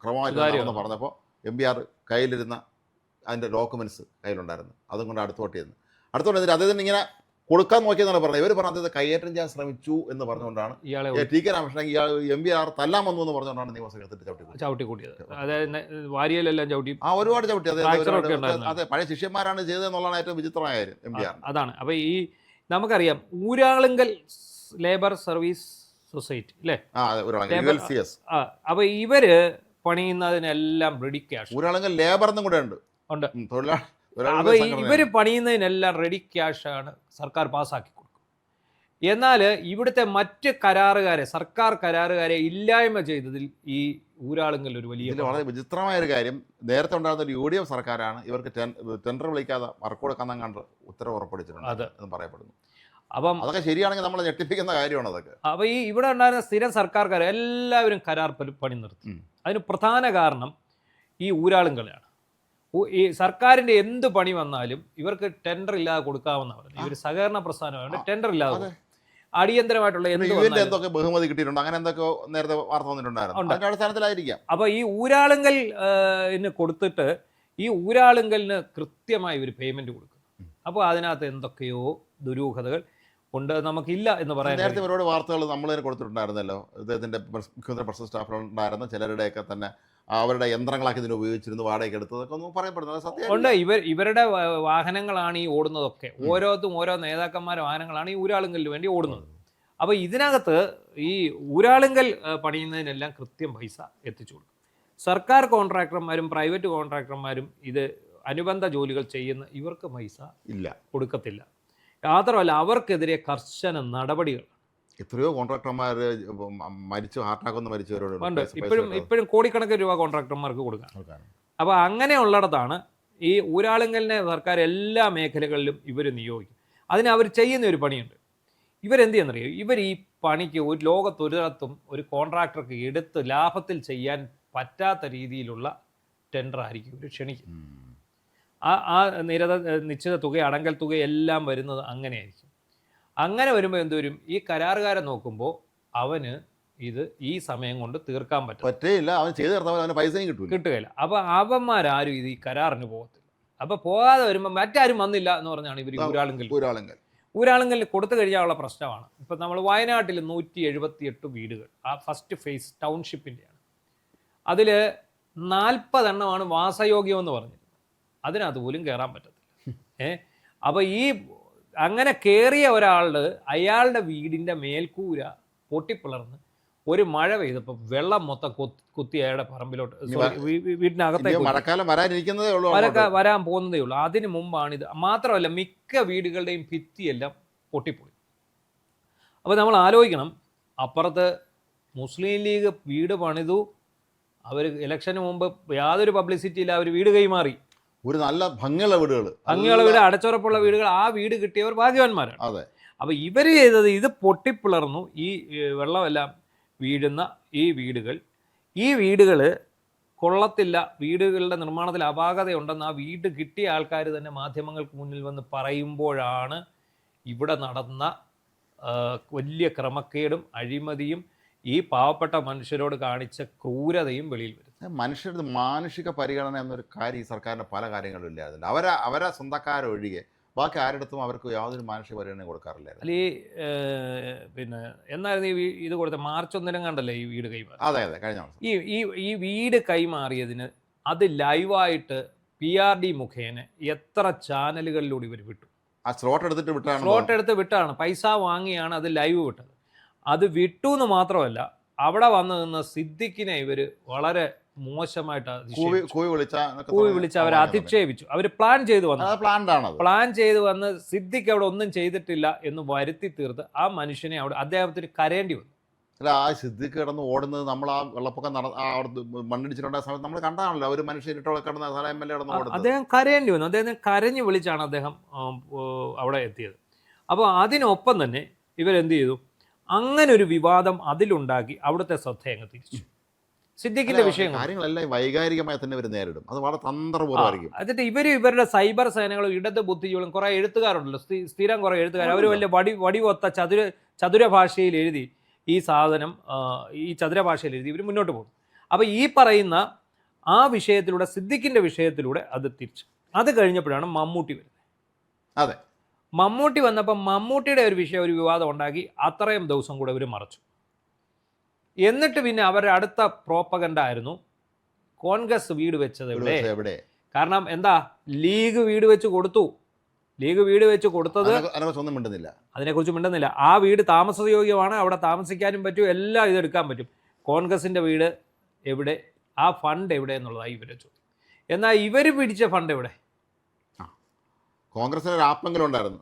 Speaker 2: ക്രമമായിട്ട് പറഞ്ഞപ്പോൾ MVR കയ്യിലിരുന്ന അതിൻ്റെ ഡോക്യുമെൻറ്റ്സ് കയ്യിലുണ്ടായിരുന്നു, അതും കൊണ്ട് അടുത്തോട്ട് എന്നിട്ട് അദ്ദേഹത്തിന് ഇങ്ങനെ കൊടുക്കാൻ നോക്കിയെന്നാണ് പറഞ്ഞത്. ഇവർ പറഞ്ഞത് അദ്ദേഹത്തെ കയ്യേറ്റം ചെയ്യാൻ ശ്രമിച്ചു എന്ന് പറഞ്ഞുകൊണ്ടാണ് TK രാമകൃഷ്ണൻ MVR തല്ലാൻ വന്നു എന്ന് പറഞ്ഞുകൊണ്ടാണ് നിയമസഭയിൽ
Speaker 1: ചവിട്ടിക്കൂട്ടിയത്.
Speaker 2: ഒരുപാട് ചവിട്ടി. അതെ, പഴയ ശിഷ്യന്മാരാണ് ചെയ്തതെന്നുള്ളതാണ് ഏറ്റവും വിചിത്രമായ കാര്യം. MVR
Speaker 1: അതാണ്. അപ്പോൾ ഈ നമുക്കറിയാം ഊരാളുങ്കൽ ലേബർ സർവീസ് സൊസൈറ്റി അല്ലേ, അപ്പോൾ ഇവര് പണിയുന്നതിനെല്ലാം റെഡി ക്യാഷ്,
Speaker 2: ഊരാളുങ്കൽ ലേബർ എന്നും കൂടെ ഉണ്ട്.
Speaker 1: അപ്പൊ ഇവര് പണിയുന്നതിനെല്ലാം റെഡി ക്യാഷാണ് സർക്കാർ പാസ്സാക്കി കൊടുക്കും. എന്നാൽ ഇവിടുത്തെ മറ്റ് സർക്കാർ കരാറുകാരെ ഇല്ലായ്മ ചെയ്തതിൽ ഈ ഊരാളുങ്കൽ ഒരു വലിയ
Speaker 2: വളരെ വിചിത്രമായ ഒരു കാര്യം. നേരത്തെ ഉണ്ടായിരുന്ന ഒരു UDF സർക്കാരാണ് ഇവർക്ക് ടെൻഡർ വിളിക്കാതെ വർക്ക് കൊടുക്കാൻ കണ്ട് ഉത്തരവ് ഉറപ്പെടുത്തിയിട്ടുണ്ട് എന്ന് പറയപ്പെടുന്നു.
Speaker 1: അപ്പം
Speaker 2: അതൊക്കെ ശരിയാണെങ്കിൽ നമ്മളെ ഞെട്ടിപ്പിക്കുന്ന കാര്യമാണ് അതൊക്കെ.
Speaker 1: അപ്പോൾ ഈ ഇവിടെ ഉണ്ടായിരുന്ന സ്ഥിരം സർക്കാർക്കാർ എല്ലാവരും കരാർ പണി നിർത്തി. അതിന് പ്രധാന കാരണം ഈ ഊരാളുങ്കളാണ്. ഈ സർക്കാരിന്റെ എന്ത് പണി വന്നാലും ഇവർക്ക് ടെൻഡർ ഇല്ലാതെ കൊടുക്കാമെന്നാണ് പറഞ്ഞത്. ഇവർ സഹകരണ പ്രസ്ഥാനമായതുകൊണ്ട് ടെൻഡർ ഇല്ലാതെ അടിയന്തരമായിട്ടുള്ള
Speaker 2: എന്തൊക്കെ ബഹുമതി കിട്ടിയിട്ടുണ്ട്, അങ്ങനെ എന്തൊക്കെ നേരത്തെ വാർത്ത വന്നിട്ടുണ്ടായിരുന്നു, അടിസ്ഥാനത്തിലായിരിക്കാം.
Speaker 1: അപ്പൊ ഈ ഊരാളുങ്കൽ കൊടുത്തിട്ട് ഈ ഊരാളുങ്കലിന് കൃത്യമായി ഒരു പേയ്മെന്റ് കൊടുക്കും. അപ്പോൾ അതിനകത്ത് എന്തൊക്കെയോ ദുരൂഹതകൾ ഉണ്ട്, നമുക്കില്ല എന്ന് പറയാൻ.
Speaker 2: നേരത്തെ ഒരുപാട് വാർത്തകൾ നമ്മൾ തന്നെ കൊടുത്തിട്ടുണ്ടായിരുന്നല്ലോ, ഇദ്ദേഹത്തിൻ്റെ മുഖ്യമന്ത്രി പ്രസ് സ്റ്റാഫിലുണ്ടായിരുന്ന ചിലരുടെയൊക്കെ തന്നെ അവരുടെ യന്ത്രങ്ങളാക്കി ഇതിന് ഉപയോഗിച്ചിരുന്നു വാടകയ്ക്ക് എടുത്തതൊക്കെ ഒന്നും പറയപ്പെടുന്നത് സത്യം
Speaker 1: ഉണ്ട്. ഇവരുടെ വാഹനങ്ങളാണ് ഈ ഓടുന്നതൊക്കെ, ഓരോ നേതാക്കന്മാരുടെ വാഹനങ്ങളാണ് ഈ ഊരാളുങ്കലിന് വേണ്ടി ഓടുന്നത്. അപ്പോൾ ഇതിനകത്ത് ഈ ഊരാളുങ്കൽ പണിയുന്നതിനെല്ലാം കൃത്യം പൈസ എത്തിച്ചു കൊടുക്കും. സർക്കാർ കോൺട്രാക്ടർമാരും പ്രൈവറ്റ് കോൺട്രാക്ടർമാരും ഇത് അനുബന്ധ ജോലികൾ ചെയ്യുന്ന ഇവർക്ക് പൈസ
Speaker 2: ഇല്ല,
Speaker 1: കൊടുക്കത്തില്ല. മാത്രമല്ല അവർക്കെതിരെ കർശന നടപടികൾ.
Speaker 2: എത്രയോ കോൺട്രാക്ടർമാർ മരിച്ചു, ഹാർട്ട് അറ്റാക്ക് ഒന്ന് മരിച്ചവരോട്
Speaker 1: ഇപ്പോഴും കോടിക്കണക്കിന് രൂപ കോൺട്രാക്ടർമാർക്ക് കൊടുക്കാം. അപ്പോൾ അങ്ങനെയുള്ളിടത്താണ് ഈ ഊരാളുങ്കലിനെ സർക്കാർ എല്ലാ മേഖലകളിലും ഇവർ നിയോഗിക്കും. അതിന് അവർ ചെയ്യുന്ന ഒരു പണിയുണ്ട്. ഇവരെന്ത് ചെയ്യുന്നറിയോ, ഇവർ ഈ പണിക്ക് ഒരു ലോകത്തൊരിടത്തും ഒരു കോൺട്രാക്ടർക്ക് എടുത്ത് ലാഭത്തിൽ ചെയ്യാൻ പറ്റാത്ത രീതിയിലുള്ള ടെൻഡർ ആയിരിക്കും ഇവർ ക്ഷണിക്കും. ആ നിശ്ചിത തുക, അടങ്കൽ തുക എല്ലാം വരുന്നത് അങ്ങനെയായിരിക്കും. അങ്ങനെ വരുമ്പോൾ എന്തുവരും, ഈ കരാറുകാരൻ നോക്കുമ്പോൾ അവന് ഇത് ഈ സമയം കൊണ്ട് തീർക്കാൻ
Speaker 2: പറ്റില്ല, അവൻ ചെയ്ത് തീർത്താൽ അവന് പൈസയും
Speaker 1: കിട്ടുകയില്ല. അപ്പോൾ അവന്മാരാരും ഇത് ഈ കരാറിന് പോകത്തില്ല. അപ്പോൾ പോകാതെ വരുമ്പോൾ മറ്റാരും വന്നില്ല എന്ന് പറഞ്ഞാണ് ഇവർ ഊരാളുങ്കലിൽ കൊടുത്തു കഴിഞ്ഞാലുള്ള പ്രശ്നമാണ്. ഇപ്പം നമ്മൾ വയനാട്ടിൽ 178 വീടുകൾ, ആ ഫസ്റ്റ് ഫേസ് ടൗൺഷിപ്പിൻ്റെയാണ്. അതിൽ 40 എണ്ണമാണ് വാസയോഗ്യമെന്ന് പറഞ്ഞിരുന്നത്. അതിനകത്ത് പോലും കയറാൻ പറ്റത്തില്ല. അപ്പോൾ ഈ അങ്ങനെ കയറിയ അയാളുടെ വീടിൻ്റെ മേൽക്കൂര പൊട്ടിപ്പിളർന്ന് ഒരു മഴ പെയ്തപ്പോൾ വെള്ളം മൊത്തം കുത്തി അയാളുടെ പറമ്പിലോട്ട്, വീടിനകത്തേക്ക് വരാൻ പോകുന്നതേ ഉള്ളൂ. അതിന് മുമ്പാണിത്. മാത്രമല്ല മിക്ക വീടുകളുടെയും ഭിത്തിയെല്ലാം പൊട്ടിപ്പോയി. അപ്പോൾ നമ്മൾ ആലോചിക്കണം, അപ്പുറത്ത് മുസ്ലിം ലീഗ് വീട് പണിതു, അവർ ഇലക്ഷന് മുമ്പ് യാതൊരു പബ്ലിസിറ്റി ഇല്ല, അവർ വീട് കൈമാറി.
Speaker 2: ഒരു നല്ല ഭംഗിയുള്ള വീട്,
Speaker 1: അടച്ചുറപ്പുള്ള വീടുകൾ. ആ വീട് കിട്ടിയവർ ഭാഗ്യവാന്മാരാണ്.
Speaker 2: അതെ.
Speaker 1: അപ്പോൾ ഇവർ ചെയ്തത്, ഇത് പൊട്ടിപ്പിളർന്നു, ഈ വെള്ളമെല്ലാം വീഴുന്ന ഈ വീടുകൾ കൊള്ളത്തില്ല, വീടുകളുടെ നിർമ്മാണത്തിൽ അപാകതയുണ്ടെന്ന് ആ വീട് കിട്ടിയ ആൾക്കാർ തന്നെ മാധ്യമങ്ങൾക്ക് മുന്നിൽ വന്ന് പറയുമ്പോഴാണ് ഇവിടെ നടന്ന വലിയ ക്രമക്കേടും അഴിമതിയും ഈ പാവപ്പെട്ട മനുഷ്യരോട് കാണിച്ച ക്രൂരതയും വെളിയിൽ വരും.
Speaker 2: മനുഷ്യരുടെ മാനുഷിക പരിഗണന എന്നൊരു കാര്യം ഈ സർക്കാരിൻ്റെ പല കാര്യങ്ങളിലും ഇല്ലായിരുന്നില്ല. അവരെ സ്വന്തക്കാരൊഴികെ ബാക്കി ആരുടെടുത്തും അവർക്ക് യാതൊരു മാനുഷിക പരിഗണന കൊടുക്കാറില്ലായിരുന്നു.
Speaker 1: അല്ലെ പിന്നെ എന്നായിരുന്നു ഈ ഇത് കൊടുത്ത മാർച്ച് 1 കണ്ടല്ലേ ഈ വീട് കൈമാറി?
Speaker 2: അതെ, കഴിഞ്ഞ
Speaker 1: ഈ വീട് കൈമാറിയതിന് അത് ലൈവായിട്ട് PRD മുഖേന എത്ര ചാനലുകളിലൂടെ ഇവർ വിട്ടു.
Speaker 2: ആ സ്ലോട്ട് എടുത്ത്
Speaker 1: വിട്ടാണ്, പൈസ വാങ്ങിയാണ് അത് ലൈവ് വിട്ടത്. അത് വിട്ടു എന്ന് മാത്രമല്ല, അവിടെ വന്നു നിന്ന് സിദ്ദിഖിനെ ഇവർ വളരെ മോശമായിട്ട് വിളിച്ച് അവരെ അധിക്ഷേപിച്ചു. അവർ പ്ലാൻ ചെയ്ത് വന്ന് സിദ്ദിഖ് അവിടെ ഒന്നും ചെയ്തിട്ടില്ല എന്ന് വരുത്തി തീർത്ത് ആ മനുഷ്യനെ അദ്ദേഹത്തിന് കരയേണ്ടി വന്നു.
Speaker 2: അല്ല, ആ സിദ്ദിഖ് കിടന്ന് ഓടുന്നത് നമ്മൾ ആ വെള്ളപ്പൊക്കം മണ്ണിടിച്ചിട്ടുണ്ടായ സമയത്ത് നമ്മൾ കണ്ടാണല്ലോ. ഒരു മനുഷ്യൻ കിടന്ന MLA
Speaker 1: അദ്ദേഹം കരയേണ്ടി വന്നു. അദ്ദേഹം കരഞ്ഞു വിളിച്ചാണ് അദ്ദേഹം അവിടെ എത്തിയത്. അപ്പോൾ അതിനൊപ്പം തന്നെ ഇവരെന്ത് ചെയ്തു, അങ്ങനെ ഒരു വിവാദം അതിലുണ്ടാക്കി അവിടുത്തെ ശ്രദ്ധ അങ്ങ് തിരിച്ചു. സിദ്ദിഖിന്റെ വിഷയം
Speaker 2: കാര്യങ്ങളെല്ലാം വൈകാരികമായി തന്നെ ഇവർ നേരിടും. അത് വളരെ തന്ത്രപൂർവ്വമായിരിക്കും.
Speaker 1: എന്നിട്ട് ഇവരുടെ സൈബർ സേനകളും ഇടത് ബുദ്ധിജീവികളും കുറേ എഴുത്തുകാരുണ്ടല്ലോ, സ്ഥിരം കുറേ എഴുത്തുകാർ. അവർ വലിയ വടിവൊത്ത ചതുര ഭാഷയിൽ എഴുതി ഈ സാധനം, ഈ ചതുര ഭാഷയിൽ എഴുതി ഇവർ മുന്നോട്ട് പോകും. അപ്പോൾ ഈ പറയുന്ന ആ വിഷയത്തിലൂടെ, സിദ്ദിഖിന്റെ വിഷയത്തിലൂടെ അത് തിരിച്ചു. അത് കഴിഞ്ഞപ്പോഴാണ് മമ്മൂട്ടി വരുന്നത്.
Speaker 2: അതെ,
Speaker 1: മമ്മൂട്ടി വന്നപ്പോൾ മമ്മൂട്ടിയുടെ ഒരു വിവാദം ഉണ്ടാക്കി. അത്രയും ദിവസം കൂടെ അവർ മറച്ചു. എന്നിട്ട് പിന്നെ അവരുടെ അടുത്ത പ്രോപ്പഗൻഡ ആയിരുന്നു കോൺഗ്രസ് വീട് വെച്ചത് എവിടെ. കാരണം എന്താ, ലീഗ് വീട് വെച്ച് കൊടുത്തത് അതിനെക്കുറിച്ച് മിണ്ടുന്നില്ല. ആ വീട് താമസയോഗ്യമാണ്, അവിടെ താമസിക്കാനും പറ്റും, എല്ലാം ഇതെടുക്കാൻ പറ്റും. കോൺഗ്രസിൻ്റെ വീട് എവിടെ, ആ ഫണ്ട് എവിടെ എന്നുള്ളതായി ഇവരെ ചോദ്യം. എന്നാൽ ഇവർ പിടിച്ച ഫണ്ട് എവിടെ?
Speaker 2: കോൺഗ്രസിന് ഒരു ആപ്പെങ്കിലും ഉണ്ടായിരുന്നു.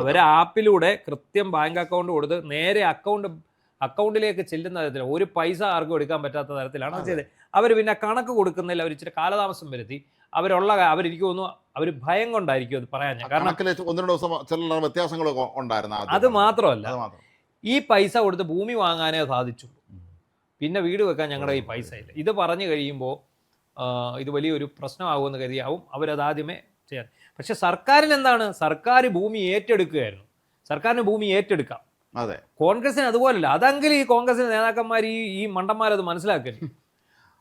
Speaker 1: അവർ ആപ്പിലൂടെ കൃത്യം ബാങ്ക് അക്കൗണ്ട് കൊടുത്ത് നേരെ അക്കൗണ്ടിലേക്ക് ചെല്ലുന്ന തരത്തിൽ, ഒരു പൈസ ആർക്കും എടുക്കാൻ പറ്റാത്ത തരത്തിലാണ് അത് ചെയ്തത്. അവർ പിന്നെ കണക്ക് കൊടുക്കുന്നതിൽ അവർ ഇച്ചിരി കാലതാമസം വരുത്തി. അവരെനിക്ക് തോന്നുന്നു അവർ ഭയം കൊണ്ടായിരിക്കും അത് പറയാൻ. കാരണം
Speaker 2: 1-2 ദിവസം ചില വ്യത്യാസങ്ങൾ ഉണ്ടായിരുന്നു.
Speaker 1: അത് മാത്രമല്ല, ഈ പൈസ കൊടുത്ത് ഭൂമി വാങ്ങാനേ സാധിച്ചുള്ളൂ, പിന്നെ വീട് വെക്കാൻ ഞങ്ങളുടെ ഈ പൈസ ഇല്ല. ഇത് പറഞ്ഞു കഴിയുമ്പോൾ ഇത് വലിയൊരു പ്രശ്നമാകുമെന്ന് കരുതിയാവും അവരതാദ്യമേ ചെയ്യാൻ. പക്ഷെ സർക്കാരിന് എന്താണ്, സർക്കാർ ഭൂമി ഏറ്റെടുക്കുകയായിരുന്നു. സർക്കാരിന് ഭൂമി ഏറ്റെടുക്കാം.
Speaker 2: അതെ,
Speaker 1: കോൺഗ്രസിന് അതുപോലല്ല. അതെങ്കിലും ഈ കോൺഗ്രസിന്റെ നേതാക്കന്മാർ ഈ മണ്ടന്മാരത് മനസ്സിലാക്കരുത്.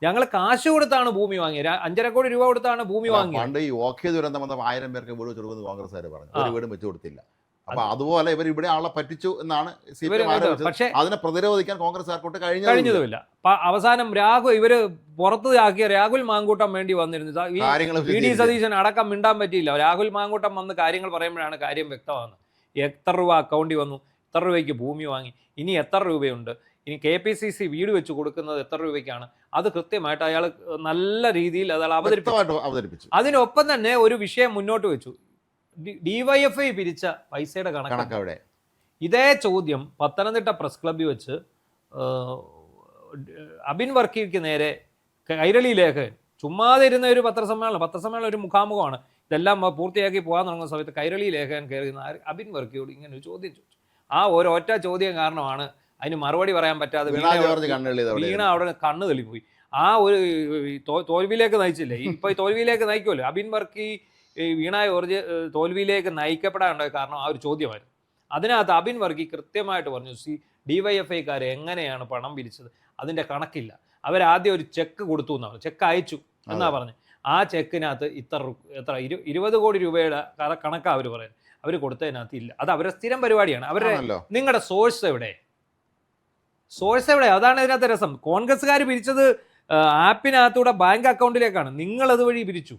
Speaker 1: ഞങ്ങൾ കാശ് കൊടുത്താണ് ഭൂമി വാങ്ങിയത്, 5.5 കോടി രൂപ കൊടുത്താണ് ഭൂമി വാങ്ങിയത്.
Speaker 2: പണ്ട് ഈ ഓഖി ദുരന്തം വന്നപ്പോൾ 1000 പേർക്ക് വീട് വെച്ച് കൊടുക്കുന്നത് കോൺഗ്രസ്സുകാർ പറഞ്ഞു, ഒരു വീടും വെച്ച് കൊടുത്തില്ല. അപ്പൊ അതുപോലെ ഇവർ ഇവിടെ ആളെ പറ്റിച്ചു എന്നാണ് CPM ആരോപിച്ചത്.
Speaker 1: പക്ഷേ
Speaker 2: അതിനെ പ്രതിരോധിക്കാൻ കോൺഗ്രസ്സുകാർക്കോട്ട്
Speaker 1: കഴിഞ്ഞതുമില്ല. അവസാനം ഇവര് പുറത്ത് ആക്കിയ രാഹുൽ മാങ്കൂട്ടം വേണ്ടി വന്നിരുന്നു. VD സതീശൻ അടക്കം മിണ്ടാൻ പറ്റിയില്ല. രാഹുൽ മാങ്കൂട്ടം വന്ന് കാര്യങ്ങൾ പറയുമ്പോഴാണ് കാര്യം വ്യക്തമാകുന്നത്. എത്ര രൂപ അക്കൗണ്ടിൽ വന്നു, എത്ര രൂപയ്ക്ക് ഭൂമി വാങ്ങി, ഇനി എത്ര രൂപയുണ്ട്, ഇനി KPCC വീട് വെച്ച് കൊടുക്കുന്നത് എത്ര രൂപയ്ക്കാണ്, അത് കൃത്യമായിട്ട് അയാൾ നല്ല രീതിയിൽ അയാൾ അവതരിപ്പിച്ചു. അതിനൊപ്പം തന്നെ ഒരു വിഷയം മുന്നോട്ട് വെച്ചു. DYFI പിരിച്ച പൈസയുടെ കണക്ക്. ഇതേ ചോദ്യം പത്തനംതിട്ട പ്രസ് ക്ലബ്ബിൽ വെച്ച് അബിൻ വർക്കിക്ക് നേരെ കൈരളി ലേഖകൻ ചുമ്മാതെ ഇരുന്ന ഒരു പത്രസമ്മേളനം ഒരു മുഖാമുഖമാണ്. ഇതെല്ലാം പൂർത്തിയാക്കി പോകാൻ തുടങ്ങുന്ന സമയത്ത് കൈരളി ലേഖകൻ കയറി അബിൻ വർക്കിയോട് ഇങ്ങനെ ഒരു ചോദ്യം ചോദിച്ചു. ആ ഒരൊറ്റ ചോദ്യം കാരണമാണ് അതിന് മറുപടി പറയാൻ പറ്റാതെ വീണ അവിടെ കണ്ണ് തെളിപ്പോയി. ആ ഒരു തോൽവിയിലേക്ക് നയിച്ചില്ലേ, ഇപ്പൊ ഈ തോൽവിയിലേക്ക് നയിക്കുമല്ലോ. അബിൻ വർക്കി വീണ ജോർജ് തോൽവിയിലേക്ക് നയിക്കപ്പെടാനുണ്ടായ കാരണം ആ ഒരു ചോദ്യമായിരുന്നു. അതിനകത്ത് അബിൻ വർക്കി കൃത്യമായിട്ട് പറഞ്ഞു, DYFIക്കാർ എങ്ങനെയാണ് പണം പിരിച്ചത്, അതിൻ്റെ കണക്കില്ല. അവരാദ്യം ഒരു ചെക്ക് കൊടുത്തു എന്നാണ്, ചെക്ക് അയച്ചു എന്നാ പറഞ്ഞു. ആ ചെക്കിനകത്ത് എത്ര 20 കോടി രൂപയുടെ കണക്കാണ് അവർ പറയുന്നത്. അവർ കൊടുത്തതിനകത്ത് ഇല്ല. അത് അവരുടെ സ്ഥിരം പരിപാടിയാണ്. അവരുടെ നിങ്ങളുടെ സോഴ്സ് എവിടെ? അതാണ് ഇതിനകത്ത് രസം. കോൺഗ്രസ്സുകാർ പിരിച്ചത് ആപ്പിനകത്തൂടെ ബാങ്ക് അക്കൗണ്ടിലേക്കാണ്, നിങ്ങൾ അതുവഴി പിരിച്ചു.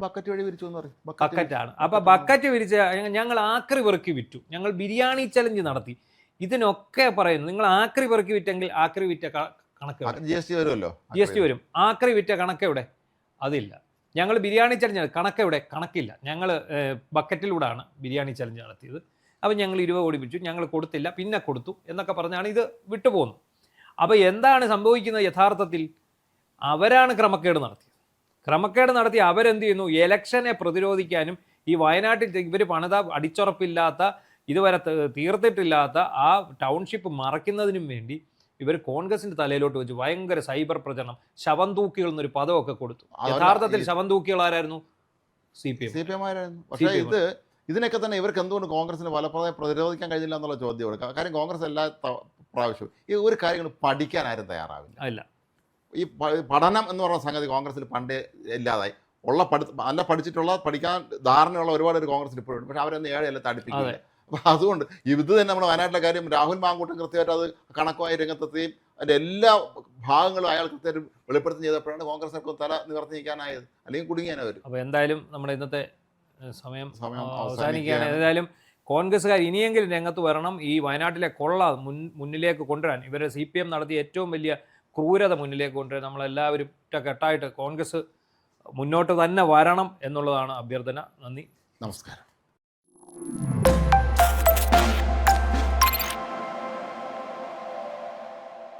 Speaker 2: ബക്കറ്റ് വഴി വിരിച്ചു എന്ന് പറയും.
Speaker 1: ബക്കറ്റാണ്. അപ്പൊ ബക്കറ്റ് വിരിച്ച ഞങ്ങൾ ആക്രി പെറുക്കി വിറ്റു, ഞങ്ങൾ ബിരിയാണി ചലഞ്ച് നടത്തി, ഇതിനൊക്കെ പറയുന്നു. നിങ്ങൾ ആക്രി പെറുക്കി വിറ്റെങ്കിൽ ആക്രി വിറ്റ കണക്ക് GST വരും. ആക്രി വിറ്റ കണക്കെവിടെ? അതില്ല. ഞങ്ങൾ ബിരിയാണി ചലഞ്ച് കണക്കെവിടെ? കണക്കില്ല. ഞങ്ങൾ ബക്കറ്റിലൂടെയാണ് ബിരിയാണി ചലഞ്ച് നടത്തിയത്. അപ്പം ഞങ്ങൾ 20 കോടി പിടിച്ചു, ഞങ്ങൾ കൊടുത്തില്ല, പിന്നെ കൊടുത്തു എന്നൊക്കെ പറഞ്ഞാണ് ഇത് വിട്ടുപോകുന്നത്. അപ്പോൾ എന്താണ് സംഭവിക്കുന്നത്? യഥാർത്ഥത്തിൽ അവരാണ് ക്രമക്കേട് നടത്തി അവരെന്ത് ചെയ്യുന്നു? ഇലക്ഷനെ പ്രതിരോധിക്കാനും ഈ വയനാട്ടിൽ ഇവർ പണിത അടിച്ചുറപ്പില്ലാത്ത, ഇതുവരെ തീർത്തിട്ടില്ലാത്ത ആ ടൗൺഷിപ്പ് മറയ്ക്കുന്നതിനും വേണ്ടി ഇവർ കോൺഗ്രസിന്റെ തലയിലോട്ട് വെച്ച് ഭയങ്കര സൈബർ പ്രചരണം, ശവം തൂക്കികൾ എന്നൊരു പദമൊക്കെ കൊടുത്തു. യഥാർത്ഥത്തിൽ ശവം തൂക്കികൾ ആരായിരുന്നു? CPM
Speaker 2: ആയിരുന്നു. പക്ഷേ ഇതിനൊക്കെ തന്നെ ഇവർക്ക് എന്തുകൊണ്ട് കോൺഗ്രസിന് ഫലപ്രദമായി പ്രതിരോധിക്കാൻ കഴിഞ്ഞില്ല എന്നുള്ള ചോദ്യമാണ്. കാര്യം കോൺഗ്രസ് എല്ലാ പ്രാവശ്യവും ഈ ഒരു കാര്യങ്ങൾ പഠിക്കാൻ ആരും തയ്യാറാവില്ല. ഈ പഠനം എന്ന് പറയുന്ന സംഗതി കോൺഗ്രസിൽ പണ്ടേ ഇല്ലാതായി. നല്ല പഠിക്കാൻ ധാരണയുള്ള ഒരുപാട് ഒരു കോൺഗ്രസിൽ ഇപ്പോഴുണ്ട്. പക്ഷെ അവരൊന്നും ഏഴെല്ലാം തടിപ്പിക്കില്ല. അപ്പോൾ അതുകൊണ്ട് ഇത് തന്നെ നമ്മുടെ വയനാട്ടിലെ കാര്യം രാഹുൽ മാങ്കൂട്ടം കൃത്യമായിട്ട് അത് കണക്കുമായി രംഗത്തെത്തുകയും അതിൻ്റെ എല്ലാ ഭാഗങ്ങളും അയാൾ കൃത്യമായിട്ട് വെളിപ്പെടുത്തി ചെയ്തപ്പോഴാണ് കോൺഗ്രസ് തല നിവർത്തി നിൽക്കാനായത്, അല്ലെങ്കിൽ കുടുങ്ങിയാനവർ.
Speaker 1: അപ്പോൾ എന്തായാലും നമ്മുടെ ഇന്നത്തെ സമയം അവസാനിക്കുകയാണ്. ഏതായാലും കോൺഗ്രസ്സുകാർ ഇനിയെങ്കിലും രംഗത്ത് വരണം. ഈ വയനാട്ടിലെ കൊള്ള മുന്നിലേക്ക് കൊണ്ടുവരാൻ, ഇവരെ CPM നടത്തിയ ഏറ്റവും വലിയ ക്രൂരത മുന്നിലേക്ക് കൊണ്ടുവരാൻ നമ്മളെല്ലാവരും കെട്ടായിട്ട് കോൺഗ്രസ് മുന്നോട്ട് തന്നെ വരണം എന്നുള്ളതാണ് അഭ്യർത്ഥന. നന്ദി,
Speaker 2: നമസ്കാരം.